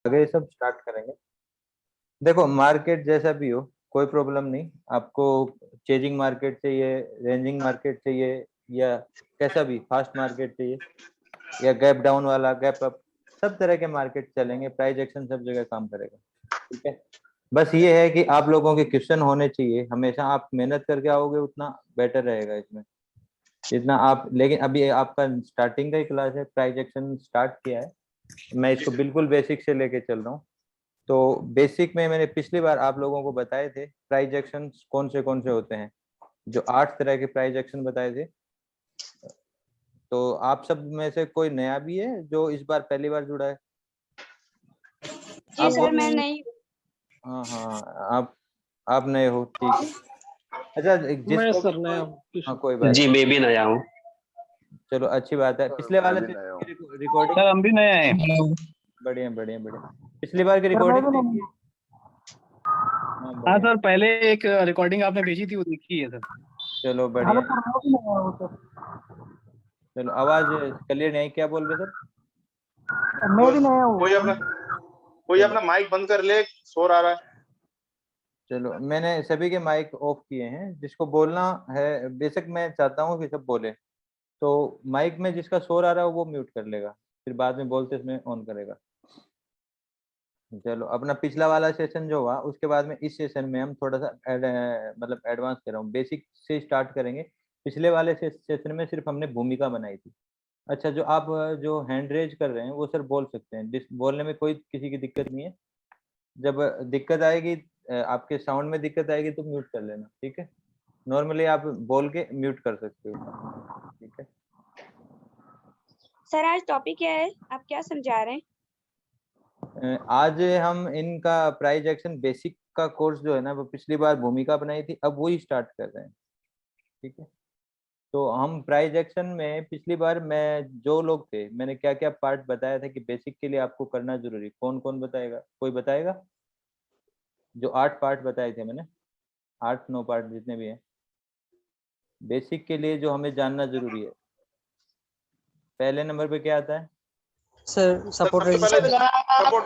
आगे सब स्टार्ट करेंगे। देखो, मार्केट जैसा भी हो कोई प्रॉब्लम नहीं, आपको चेजिंग मार्केट चाहिए, रेंजिंग मार्केट चाहिए, या कैसा भी फास्ट मार्केट चाहिए, या गैप डाउन वाला, गैप अप, सब तरह के मार्केट चलेंगे, प्राइस एक्शन सब जगह काम करेगा। ठीक है, बस ये है कि आप लोगों के क्वेश्चन होने चाहिए, हमेशा आप मेहनत करके आओगे उतना बेटर रहेगा इसमें, जितना आप। लेकिन अभी आपका स्टार्टिंग का ही क्लास है, प्राइस एक्शन स्टार्ट किया है, मैं इसको बिल्कुल बेसिक से लेके चल रहा हूँ। तो बेसिक में मैंने पिछली बार आप लोगों को बताए थे प्राइस एक्शन कौन से होते हैं, जो 8 तरह के प्राइस एक्शन बताए थे। तो आप सब में से कोई नया भी है जो इस बार पहली बार जुड़ा है? जी सर, मैं नहीं। हाँ हाँ, आप नए हो, ठीक है। अच्छा, मैं सर नया हूँ। हाँ कोई बात जी मैं भी नया हूँ। चलो अच्छी बात है। पिछले वाले से रिकॉर्डिंग सर हम भी नए हैं। बढ़िया बढ़िया बढ़िया। पिछली बार की रिकॉर्डिंग हाँ सर, पहले एक रिकॉर्डिंग आपने भेजी थी वो देखी है सर। चलो बढ़िया। चलो, आवाज क्लियर नहीं, क्या बोल रहे सर? मैं भी नया हूँ। कोई अपना माइक बंद कर ले, शोर आ रहा है। चलो, मैंने सभी के माइक ऑफ किए हैं, जिसको बोलना है बेशक मैं चाहता हूँ कि सब बोले, तो माइक में जिसका शोर आ रहा है वो म्यूट कर लेगा, फिर बाद में बोलते इसमें ऑन करेगा। चलो, अपना पिछला वाला सेशन जो हुआ उसके बाद में इस सेशन में हम थोड़ा सा मतलब एडवांस कर रहा हूँ, बेसिक से स्टार्ट करेंगे। पिछले वाले सेशन में सिर्फ हमने भूमिका बनाई थी। अच्छा, जो आप जो हैंड रेज कर रहे हैं वो सर बोल सकते हैं, बोलने में कोई किसी की दिक्कत नहीं है। जब दिक्कत आएगी, आपके साउंड में दिक्कत आएगी तो म्यूट कर लेना, ठीक है। नॉर्मली आप बोल के म्यूट कर सकते हो, ठीक है। सर आज टॉपिक क्या है, आप क्या समझा रहे हैं? आज हम इनका प्राइज एक्शन बेसिक का कोर्स जो है ना, वो पिछली बार भूमिका बनाई थी, अब वही स्टार्ट कर रहे हैं, ठीक है। तो हम प्राइज एक्शन में पिछली बार मैं जो लोग थे, मैंने क्या क्या पार्ट बताया था कि बेसिक के लिए आपको करना जरूरी, कौन कौन बताएगा? कोई बताएगा? जो 8 पार्ट बताए थे मैंने, 8-9 पार्ट जितने भी हैं बेसिक के लिए जो हमें जानना जरूरी है। पहले नंबर पे क्या आता है सर? सपोर्ट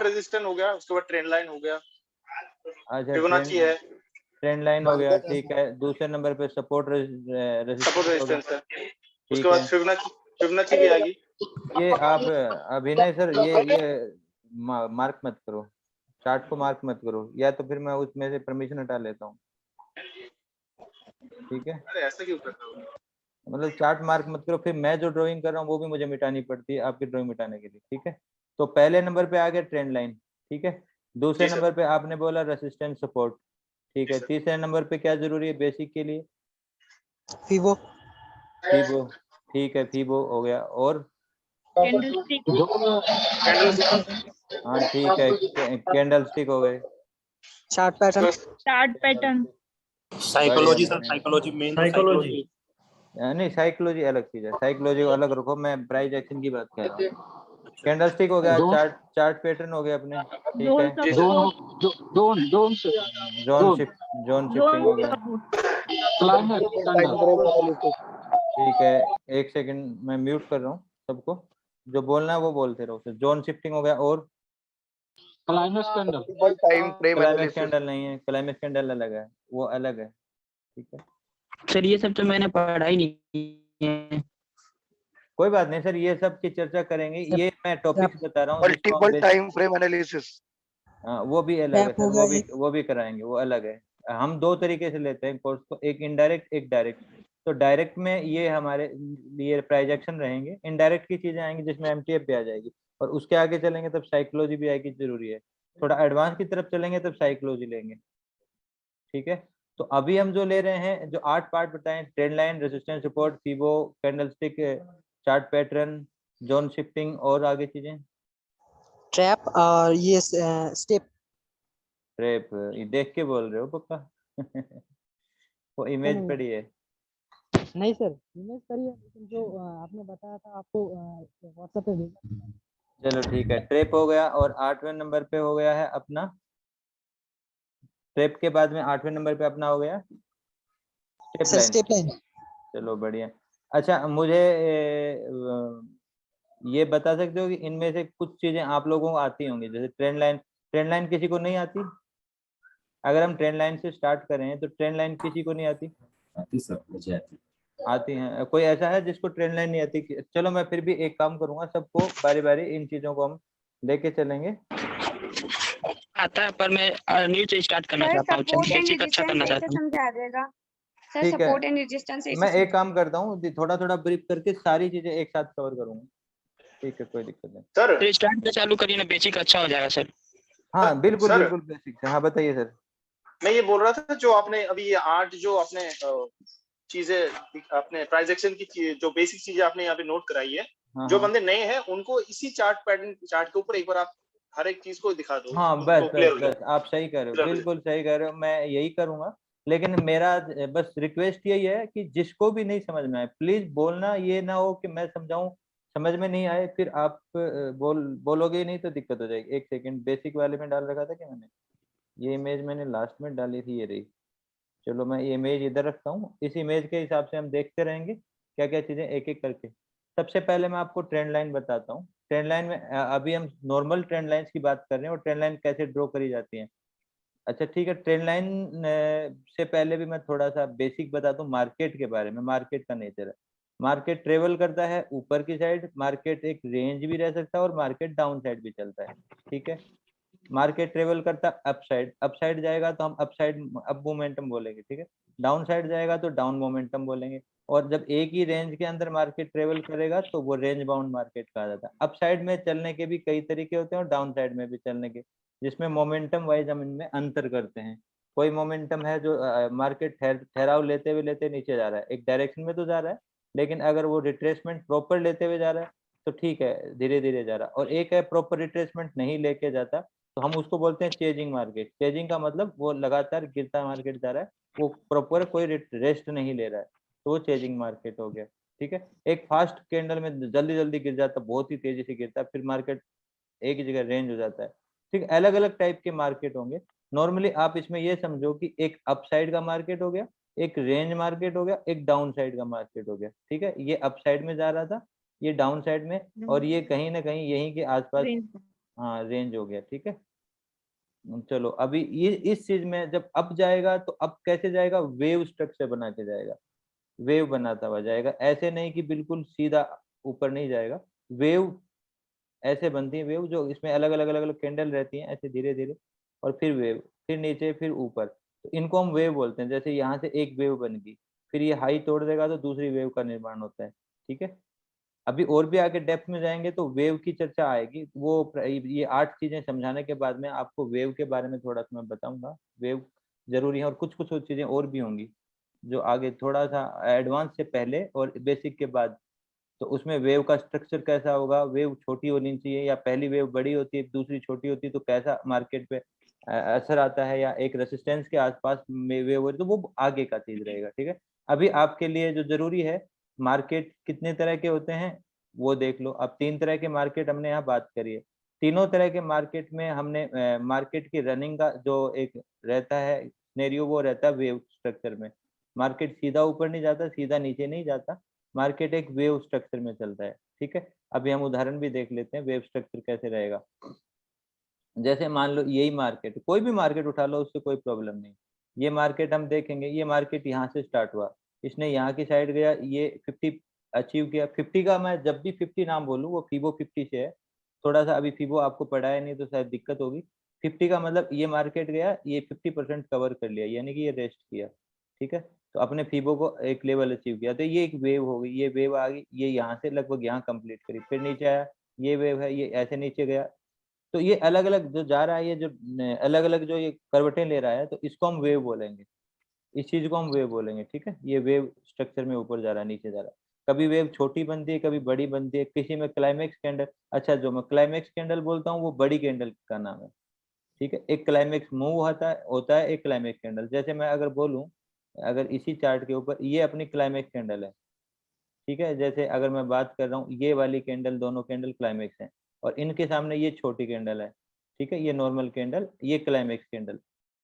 रेजिस्टेंस हो गया, उसके बाद ट्रेंड लाइन हो गया। अच्छा, फिबोनाची है, ट्रेंड लाइन हो गया, ठीक है। दूसरे नंबर पे सपोर्ट रेजिस्टेंस है। उसके बाद फिबोनाची की आएगी। ये आप अभिनय सर, ये मार्क मत करो, चार्ट को मार्क मत करो, या तो फिर मैं उसमें से परमिशन हटा लेता हूँ, ठीक है। अरे ऐसा क्यों करते हो? मतलब चार्ट मार्क मत करो, फिर मैं जो ड्राइंग कर रहा हूँ वो भी मुझे मिटानी पड़ती है आपकी ड्राइंग मिटाने के लिए, ठीक है। तो पहले नंबर पे आ गया ट्रेंड लाइन, ठीक है। दूसरे नंबर पे आपने बोला रेसिस्टेंस सपोर्ट, ठीक है। तीसरे नंबर पे क्या जरूरी है बेसिक के लिए? फीबो। ठीक है, फीबो हो गया। और कैंडलस्टिक। हाँ ठीक है, कैंडल स्टिक हो गए। Chart pattern. Psychology sir, psychology main psychology. नहीं, साइकोलॉजी अलग चीज है, साइकोलॉजी को अलग रखो, मैं प्राइस एक्शन की बात कर रहा हूँ। कैंडल स्टिक हो गया, चार्ट पैटर्न हो गए अपने, ठीक है। जोन शिफ्टिंग हो गया, ठीक है। एक सेकंड, मैं म्यूट कर रहा हूँ सबको, जो बोलना है वो बोलते रहो। जोन शिफ्टिंग हो गया, और क्लाइमेक्स कैंडल नहीं है, क्लाइमेक्स कैंडल अलग है, वो अलग है, ठीक है। सर ये सब तो मैंने पढ़ा ही नहीं है। कोई बात नहीं सर, ये सब की चर्चा करेंगे, ये मैं टॉपिक बता रहा हूँ। मल्टीपल टाइम फ्रेम एनालिसिस, हाँ वो भी अलग है सर, वो भी कराएंगे, वो अलग है। हम 2 तरीके से लेते हैं कोर्स को, एक इनडायरेक्ट एक डायरेक्ट। तो डायरेक्ट में ये हमारे लिए प्राइजेक्शन रहेंगे, इनडायरेक्ट की चीजें आएंगी जिसमें एमटीएफ भी आ जाएगी, और उसके आगे चलेंगे तब साइकोलॉजी भी आएगी, जरूरी है। थोड़ा एडवांस की तरफ चलेंगे तब साइकोलॉजी लेंगे, ठीक है। तो अभी हम जो ले रहे हैं, जो 8 पार्ट बताएं, trend line, resistance support, Fibo, candlestick, chart pattern, zone shifting, और आगे चीजें ट्रैप और ये स्टेप। ट्रैप ये देख के बोल रहे हो पक्का? वो इमेज पड़ी है? नहीं सर, इमेज करिए, लेकिन जो आपने बताया था आपको व्हाट्सएप पे भेजा। चलो ठीक है, ट्रैप हो गया। और 8वें नंबर पे हो गया है अपना, ट्रैप के बाद में 8वें नंबर पे अपना हो गया स्टेप लाइन। Step line. चलो बढ़िया। अच्छा, मुझे ये बता सकते हो कि इनमें से कुछ चीजें आप लोगों को आती होंगी, जैसे ट्रेंड लाइन किसी को नहीं आती? अगर हम ट्रेंड लाइन से स्टार्ट करें तो ट्रेंड लाइन किसी को नहीं आती? आती सर, मुझे आती। आती हैं। कोई ऐसा है जिसको ट्रेंड लाइन नहीं आती? चलो मैं फिर भी एक काम करूंगा, सबको बारी बारी इन चीजों को हम लेके चलेंगे। आता है पर मैं न्यू से स्टार्ट करना सर चाहता हूँ, सपोर्ट एंड बेसिक अच्छा करना रेजिस्टेंस चाहता ऐसे हूँ। समझा देगा सर, ठीक है, सपोर्ट एंड रेजिस्टेंस मैं एक काम करता हूँ, थोड़ा थोड़ा ब्रीफ करके सारी चीजें एक साथ कवर करूंगा। ठीक है, कोई दिक्कत नहीं। सर तो स्टार्ट से चालू करिए ना, बेसिक अच्छा हो जाएगा सर। हाँ बिल्कुल सर। बिल्कुल बेसिक से। हाँ बताइए सर। मैं ये बोल रहा था, जो आपने अभी ये 8 जो आपने चीजें आपने प्राइस एक्शन की जो बेसिक चीजें आपने यहाँ पे नोट कराई है, हाँ जो हाँ बंदे नए हैं उनको इसी चार्ट के ऊपर एक बार आप हर एक चीज को दिखा दो, हाँ, तो बस क्लियर बस हो बस आप सही कह रहे हो, जाए। बिल्कुल सही कह रहे हो, मैं यही करूंगा। लेकिन मेरा बस रिक्वेस्ट यही है कि जिसको भी नहीं समझ में आए प्लीज बोलना, ये ना हो कि मैं समझाऊं समझ में नहीं आए फिर आप बोलोगे ही नहीं तो दिक्कत हो जाएगी। एक सेकंड, बेसिक वाले में डाल रखा था कि मैंने, ये इमेज मैंने लास्ट में डाली थी, ये रही। चलो मैं ये इमेज इधर रखता हूँ, इस इमेज के हिसाब से हम देखते रहेंगे क्या क्या चीजें एक एक करके। सबसे पहले मैं आपको ट्रेंड लाइन बताता हूँ। ट्रेंड लाइन में अभी हम नॉर्मल ट्रेंड लाइंस की बात कर रहे हैं और ट्रेंड लाइन कैसे ड्रॉ करी जाती है। अच्छा ठीक है, ट्रेंड लाइन से पहले भी मैं थोड़ा सा बेसिक बता दूं मार्केट के बारे में। मार्केट का नेचर है, मार्केट ट्रेवल करता है ऊपर की साइड, मार्केट एक रेंज भी रह सकता है और मार्केट डाउन साइड भी चलता है। ठीक है, मार्केट ट्रेवल करता अप साइड, अप साइड जाएगा तो हम अप साइड अप मोमेंटम बोलेंगे। ठीक है, डाउन साइड जाएगा तो डाउन मोमेंटम बोलेंगे। और जब एक ही रेंज के अंदर मार्केट ट्रेवल करेगा तो वो रेंज बाउंड मार्केट कहा जाता है। अप साइड में चलने के भी कई तरीके होते हैं और डाउन साइड में भी चलने के, जिसमें मोमेंटम वाइज हम इनमें अंतर करते हैं। कोई मोमेंटम है जो मार्केट ठहराव लेते हुए लेते नीचे जा रहा है, एक डायरेक्शन में तो जा रहा है, लेकिन अगर वो रिट्रेसमेंट प्रॉपर लेते हुए जा रहा है तो ठीक है, धीरे धीरे जा रहा है। और एक है प्रॉपर रिट्रेसमेंट नहीं लेके जाता, तो हम उसको बोलते हैं चेजिंग मार्केट। चेजिंग का मतलब वो लगातार गिरता मार्केट जा रहा है, वो प्रॉपर कोई रेस्ट नहीं ले रहा है, तो वो चेजिंग मार्केट हो गया। ठीक है, एक फास्ट कैंडल में जल्दी जल्दी गिर जाता, बहुत ही तेजी से गिरता है, फिर मार्केट एक ही जगह रेंज हो जाता है। ठीक, अलग अलग टाइप के मार्केट होंगे। नॉर्मली आप इसमें ये समझो कि एक अप साइड का मार्केट हो गया, एक रेंज मार्केट हो गया, एक डाउन साइड का मार्केट हो गया। ठीक है, ये अप साइड में जा रहा था, ये डाउन साइड में, और ये कहीं ना कहीं यहीं के आसपास हाँ रेंज हो गया। ठीक है, चलो अभी ये इस चीज में जब अप जाएगा तो अप कैसे जाएगा, वेव स्ट्रक्चर बना के जाएगा, वेव बनाता हुआ जाएगा। ऐसे नहीं कि बिल्कुल सीधा ऊपर नहीं जाएगा, वेव ऐसे बनती है, वेव जो इसमें अलग अलग अलग अलग कैंडल रहती हैं ऐसे धीरे धीरे, और फिर वेव, फिर नीचे, फिर ऊपर, तो इनको हम वेव बोलते हैं। जैसे यहाँ से एक वेव बन गई, फिर ये हाई तोड़ देगा तो दूसरी वेव का निर्माण होता है। ठीक है, अभी और भी आगे डेप्थ में जाएंगे तो वेव की चर्चा आएगी। वो ये 8 चीजें समझाने के बाद में आपको वेव के बारे में थोड़ा सा मैं बताऊंगा। वेव जरूरी है और कुछ कुछ चीजें और भी होंगी जो आगे थोड़ा सा एडवांस से पहले और बेसिक के बाद। तो उसमें वेव का स्ट्रक्चर कैसा होगा, वेव छोटी होनी चाहिए या पहली वेव बड़ी होती है दूसरी छोटी होती है, तो कैसा मार्केट पे असर आता है, या एक रेसिस्टेंस के आसपास में वेव हो, तो वो आगे का चीज रहेगा। ठीक है, अभी आपके लिए जो जरूरी है, मार्केट कितने तरह के होते हैं वो देख लो। अब 3 तरह के मार्केट हमने यहाँ बात करी है। तीनों तरह के मार्केट में हमने मार्केट की रनिंग का जो एक रहता है सिनेरियो, वो रहता है वेव स्ट्रक्चर में। मार्केट सीधा ऊपर नहीं जाता, सीधा नीचे नहीं जाता, मार्केट एक वेव स्ट्रक्चर में चलता है। ठीक है, अभी हम उदाहरण भी देख लेते हैं वेव स्ट्रक्चर कैसे रहेगा। जैसे मान लो यही मार्केट, कोई भी मार्केट उठा लो, उससे कोई प्रॉब्लम नहीं। ये मार्केट हम देखेंगे, ये मार्केट यहाँ से स्टार्ट हुआ, इसने यहाँ की साइड गया, ये 50 अचीव किया। 50 का मैं जब भी 50 नाम बोलूँ वो फीबो 50 से है, थोड़ा सा अभी फीबो आपको पढ़ाया नहीं तो शायद दिक्कत होगी। 50 का मतलब ये मार्केट गया, ये 50% कवर कर लिया, यानी कि ये रेस्ट किया। ठीक है, तो अपने फीबो को एक लेवल अचीव किया, तो ये एक वेव हो गई, ये वेव आ गई, ये यहाँ से लगभग यहाँ कंप्लीट करी, फिर नीचे आया, ये वेव है, ये ऐसे नीचे गया। तो ये अलग अलग जो जा रहा है, ये जो अलग अलग जो ये करवटें ले रहा है, तो इसको हम वेव बोलेंगे, इस चीज को हम वेव बोलेंगे। ठीक है, ये वेव स्ट्रक्चर में ऊपर जा रहा है नीचे जा रहा है, कभी वेव छोटी बनती है कभी बड़ी बनती है, किसी में क्लाइमेक्स कैंडल। अच्छा, जो मैं क्लाइमेक्स कैंडल बोलता हूँ वो बड़ी कैंडल का नाम है। ठीक है, एक क्लाइमेक्स मूव होता है एक क्लाइमेक्स कैंडल। जैसे मैं अगर बोलूँ, अगर इसी चार्ट के ऊपर ये अपनी क्लाइमेक्स कैंडल है। ठीक है, जैसे अगर मैं बात कर रहा हूँ, ये वाली कैंडल, दोनों कैंडल क्लाइमेक्स हैं, और इनके सामने ये छोटी कैंडल है। ठीक है, ये नॉर्मल कैंडल, ये क्लाइमेक्स कैंडल,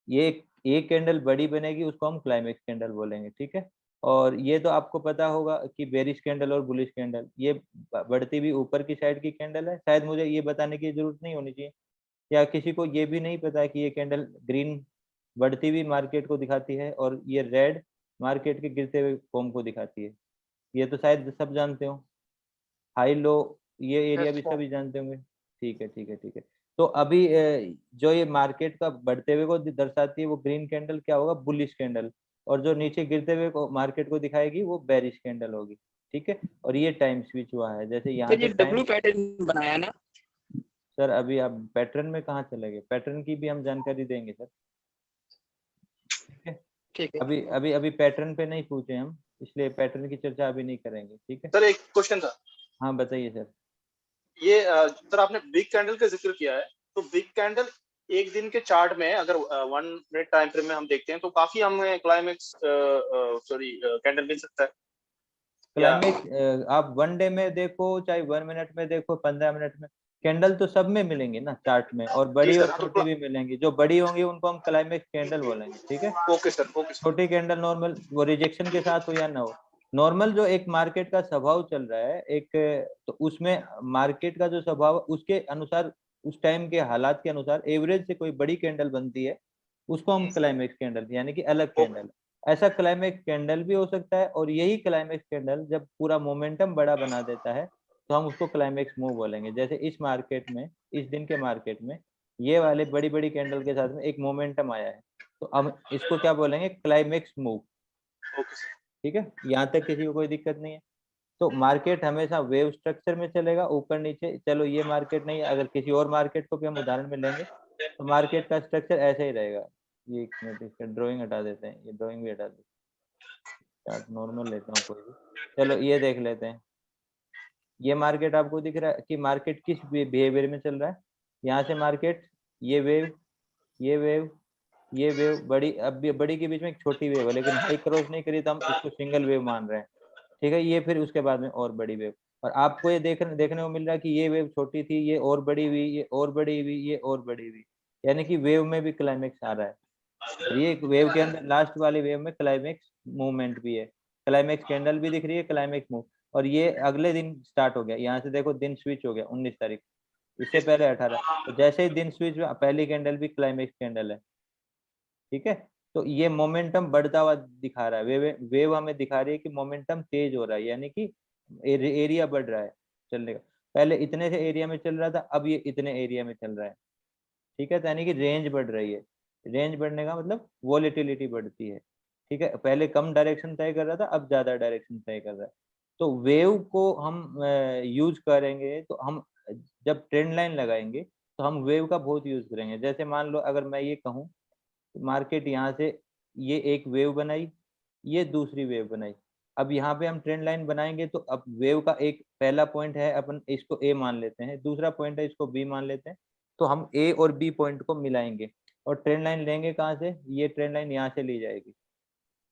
ये एक कैंडल बड़ी बनेगी, उसको हम क्लाइमेक्स कैंडल बोलेंगे। ठीक है, और ये तो आपको पता होगा कि बेरिश कैंडल और बुलिश कैंडल, ये बढ़ती हुई ऊपर की साइड की कैंडल है। शायद मुझे ये बताने की जरूरत नहीं होनी चाहिए, या किसी को ये भी नहीं पता कि ये कैंडल ग्रीन बढ़ती हुई मार्केट को दिखाती है और ये रेड मार्केट के गिरते हुए फॉर्म को दिखाती है। ये तो शायद सब जानते हो। हाई लो ये एरिया भी सभी जानते होंगे। ठीक है ठीक है ठीक है। तो अभी जो ये मार्केट का बढ़ते हुए को दर्शाती है वो ग्रीन कैंडल क्या होगा, बुलिश कैंडल, और जो नीचे गिरते हुए को मार्केट को दिखाएगी वो बेरिश कैंडल होगी। ठीक है, और ये टाइम स्विच हुआ है, जैसे यहाँ ये से डब्लू पैटर्न बनाया ना। सर अभी आप पैटर्न में कहाँ चले गए, पैटर्न की भी हम जानकारी देंगे सर। ठीक है, ठीक है। अभी अभी अभी पैटर्न पे नहीं पूछे हम, इसलिए पैटर्न की चर्चा अभी नहीं करेंगे। ठीक है सर एक क्वेश्चन था, हाँ बताइए सर। ये सर आपने बिग कैंडल का जिक्र किया है, तो बिग कैंडल एक दिन के चार्ट में अगर 1 मिनट टाइम फ्रेम में हम देखते हैं तो काफी हमें क्लाइमेक्स कैंडल मिल सकता है। क्लाइमेक्स आप 1 डे में देखो चाहे 1 मिनट में देखो 15 मिनट में, कैंडल तो सब में मिलेंगे ना चार्ट में, और बड़ी और छोटी भी मिलेंगी। जो बड़ी होंगी उनको हम क्लाइमेक्स कैंडल बोलेंगे। ठीक है, ओके सर, ओके सर। छोटी कैंडल नॉर्मल, वो रिजेक्शन के साथ हो या ना हो, नॉर्मल जो एक मार्केट का स्वभाव चल रहा है एक, तो उसमें मार्केट का जो स्वभाव उसके अनुसार, उस टाइम के हालात के अनुसार एवरेज से कोई बड़ी कैंडल बनती है, उसको हम क्लाइमेक्स कैंडल यानी कि अलग कैंडल, ऐसा क्लाइमेक्स कैंडल भी हो सकता है। और यही क्लाइमेक्स कैंडल जब पूरा मोमेंटम बड़ा बना देता है तो हम उसको क्लाइमेक्स मूव बोलेंगे। जैसे इस मार्केट में, इस दिन के मार्केट में ये वाले बड़ी बड़ी कैंडल के साथ में एक मोमेंटम आया है, तो हम इसको क्या बोलेंगे, क्लाइमेक्स मूव। Okay sir. ठीक है, यहाँ तक किसी को कोई दिक्कत नहीं है। तो मार्केट हमेशा वेव स्ट्रक्चर में चलेगा, ऊपर नीचे। चलो ये मार्केट नहीं, अगर किसी और मार्केट को भी हम उदाहरण में लेंगे तो मार्केट का स्ट्रक्चर ऐसे ही रहेगा। ये एक मिनट, इसका ड्राइंग हटा देते हैं, ये ड्राइंग भी हटा देते हैं, चार्ट नॉर्मल लेता हूँ कोई भी। चलो ये देख लेते हैं, ये मार्केट आपको दिख रहा है कि मार्केट किस बिहेवियर में चल रहा है। यहाँ से मार्केट ये वेव, ये वेव, ये वेव बड़ी, अब भी बड़ी के बीच में एक छोटी वेव है, लेकिन हाई क्रॉस नहीं करी तो हम इसको सिंगल वेव मान रहे हैं। ठीक है, ये फिर उसके बाद में और बड़ी वेव, और आपको ये देखने को मिल रहा है कि ये वेव छोटी थी, ये और बड़ी हुई, ये और बड़ी हुई, ये और बड़ी हुई, यानी कि वेव में भी क्लाइमेक्स आ रहा है। और ये वेव के अंदर लास्ट वाली वेव में क्लाइमेक्स मूवमेंट भी है, क्लाइमेक्स कैंडल भी दिख रही है, क्लाइमेक्स मूव। और ये अगले दिन स्टार्ट हो गया, यहाँ से देखो दिन स्विच हो गया 19 तारीख, इससे पहले 18। तो जैसे ही दिन स्विच हुआ पहली कैंडल भी क्लाइमेक्स कैंडल है। ठीक है, तो ये मोमेंटम बढ़ता हुआ दिखा रहा है, वेव हमें दिखा रही है कि मोमेंटम तेज हो रहा है, यानी कि एरिया बढ़ रहा है चलने का। पहले इतने से एरिया में चल रहा था, अब ये इतने एरिया में चल रहा है। ठीक है, तो यानी कि रेंज बढ़ रही है। रेंज बढ़ने का मतलब वॉलेटिलिटी बढ़ती है। ठीक है, पहले कम डायरेक्शन तय कर रहा था, अब ज्यादा डायरेक्शन तय कर रहा है। तो वेव को हम यूज करेंगे, तो हम जब ट्रेंड लाइन लगाएंगे तो हम वेव का बहुत यूज करेंगे। जैसे मान लो अगर मैं ये कहूँ, मार्केट यहाँ से ये एक वेव बनाई, ये दूसरी वेव बनाई, अब यहाँ पे हम ट्रेंड लाइन बनाएंगे तो अब वेव का एक पहला पॉइंट है, अपन इसको ए मान लेते हैं, दूसरा पॉइंट है इसको बी मान लेते हैं, तो हम ए और बी पॉइंट को मिलाएंगे और ट्रेंड लाइन लेंगे कहाँ से, ये ट्रेंड लाइन यहाँ से ली जाएगी।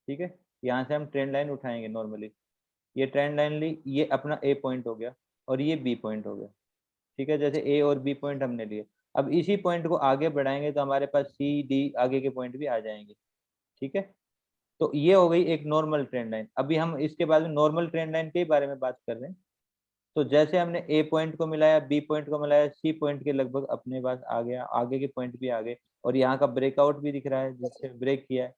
ठीक है, यहाँ से हम ट्रेंड लाइन उठाएंगे नॉर्मली, ये ट्रेंड लाइन ली, ये अपना ए पॉइंट हो गया और ये बी पॉइंट हो गया। ठीक है, जैसे ए और बी पॉइंट हमने लिए, अब इसी पॉइंट को आगे बढ़ाएंगे तो हमारे पास सी डी आगे के पॉइंट भी आ जाएंगे। ठीक है, तो ये हो गई एक नॉर्मल ट्रेंड लाइन। अभी हम इसके बाद में नॉर्मल ट्रेंड लाइन के बारे में बात कर रहे हैं। तो जैसे हमने ए पॉइंट को मिलाया, बी पॉइंट को मिलाया, सी पॉइंट के लगभग अपने पास आ गया, आगे के पॉइंट भी आ गए, और यहाँ का ब्रेकआउट भी दिख रहा है जिससे ब्रेक किया है,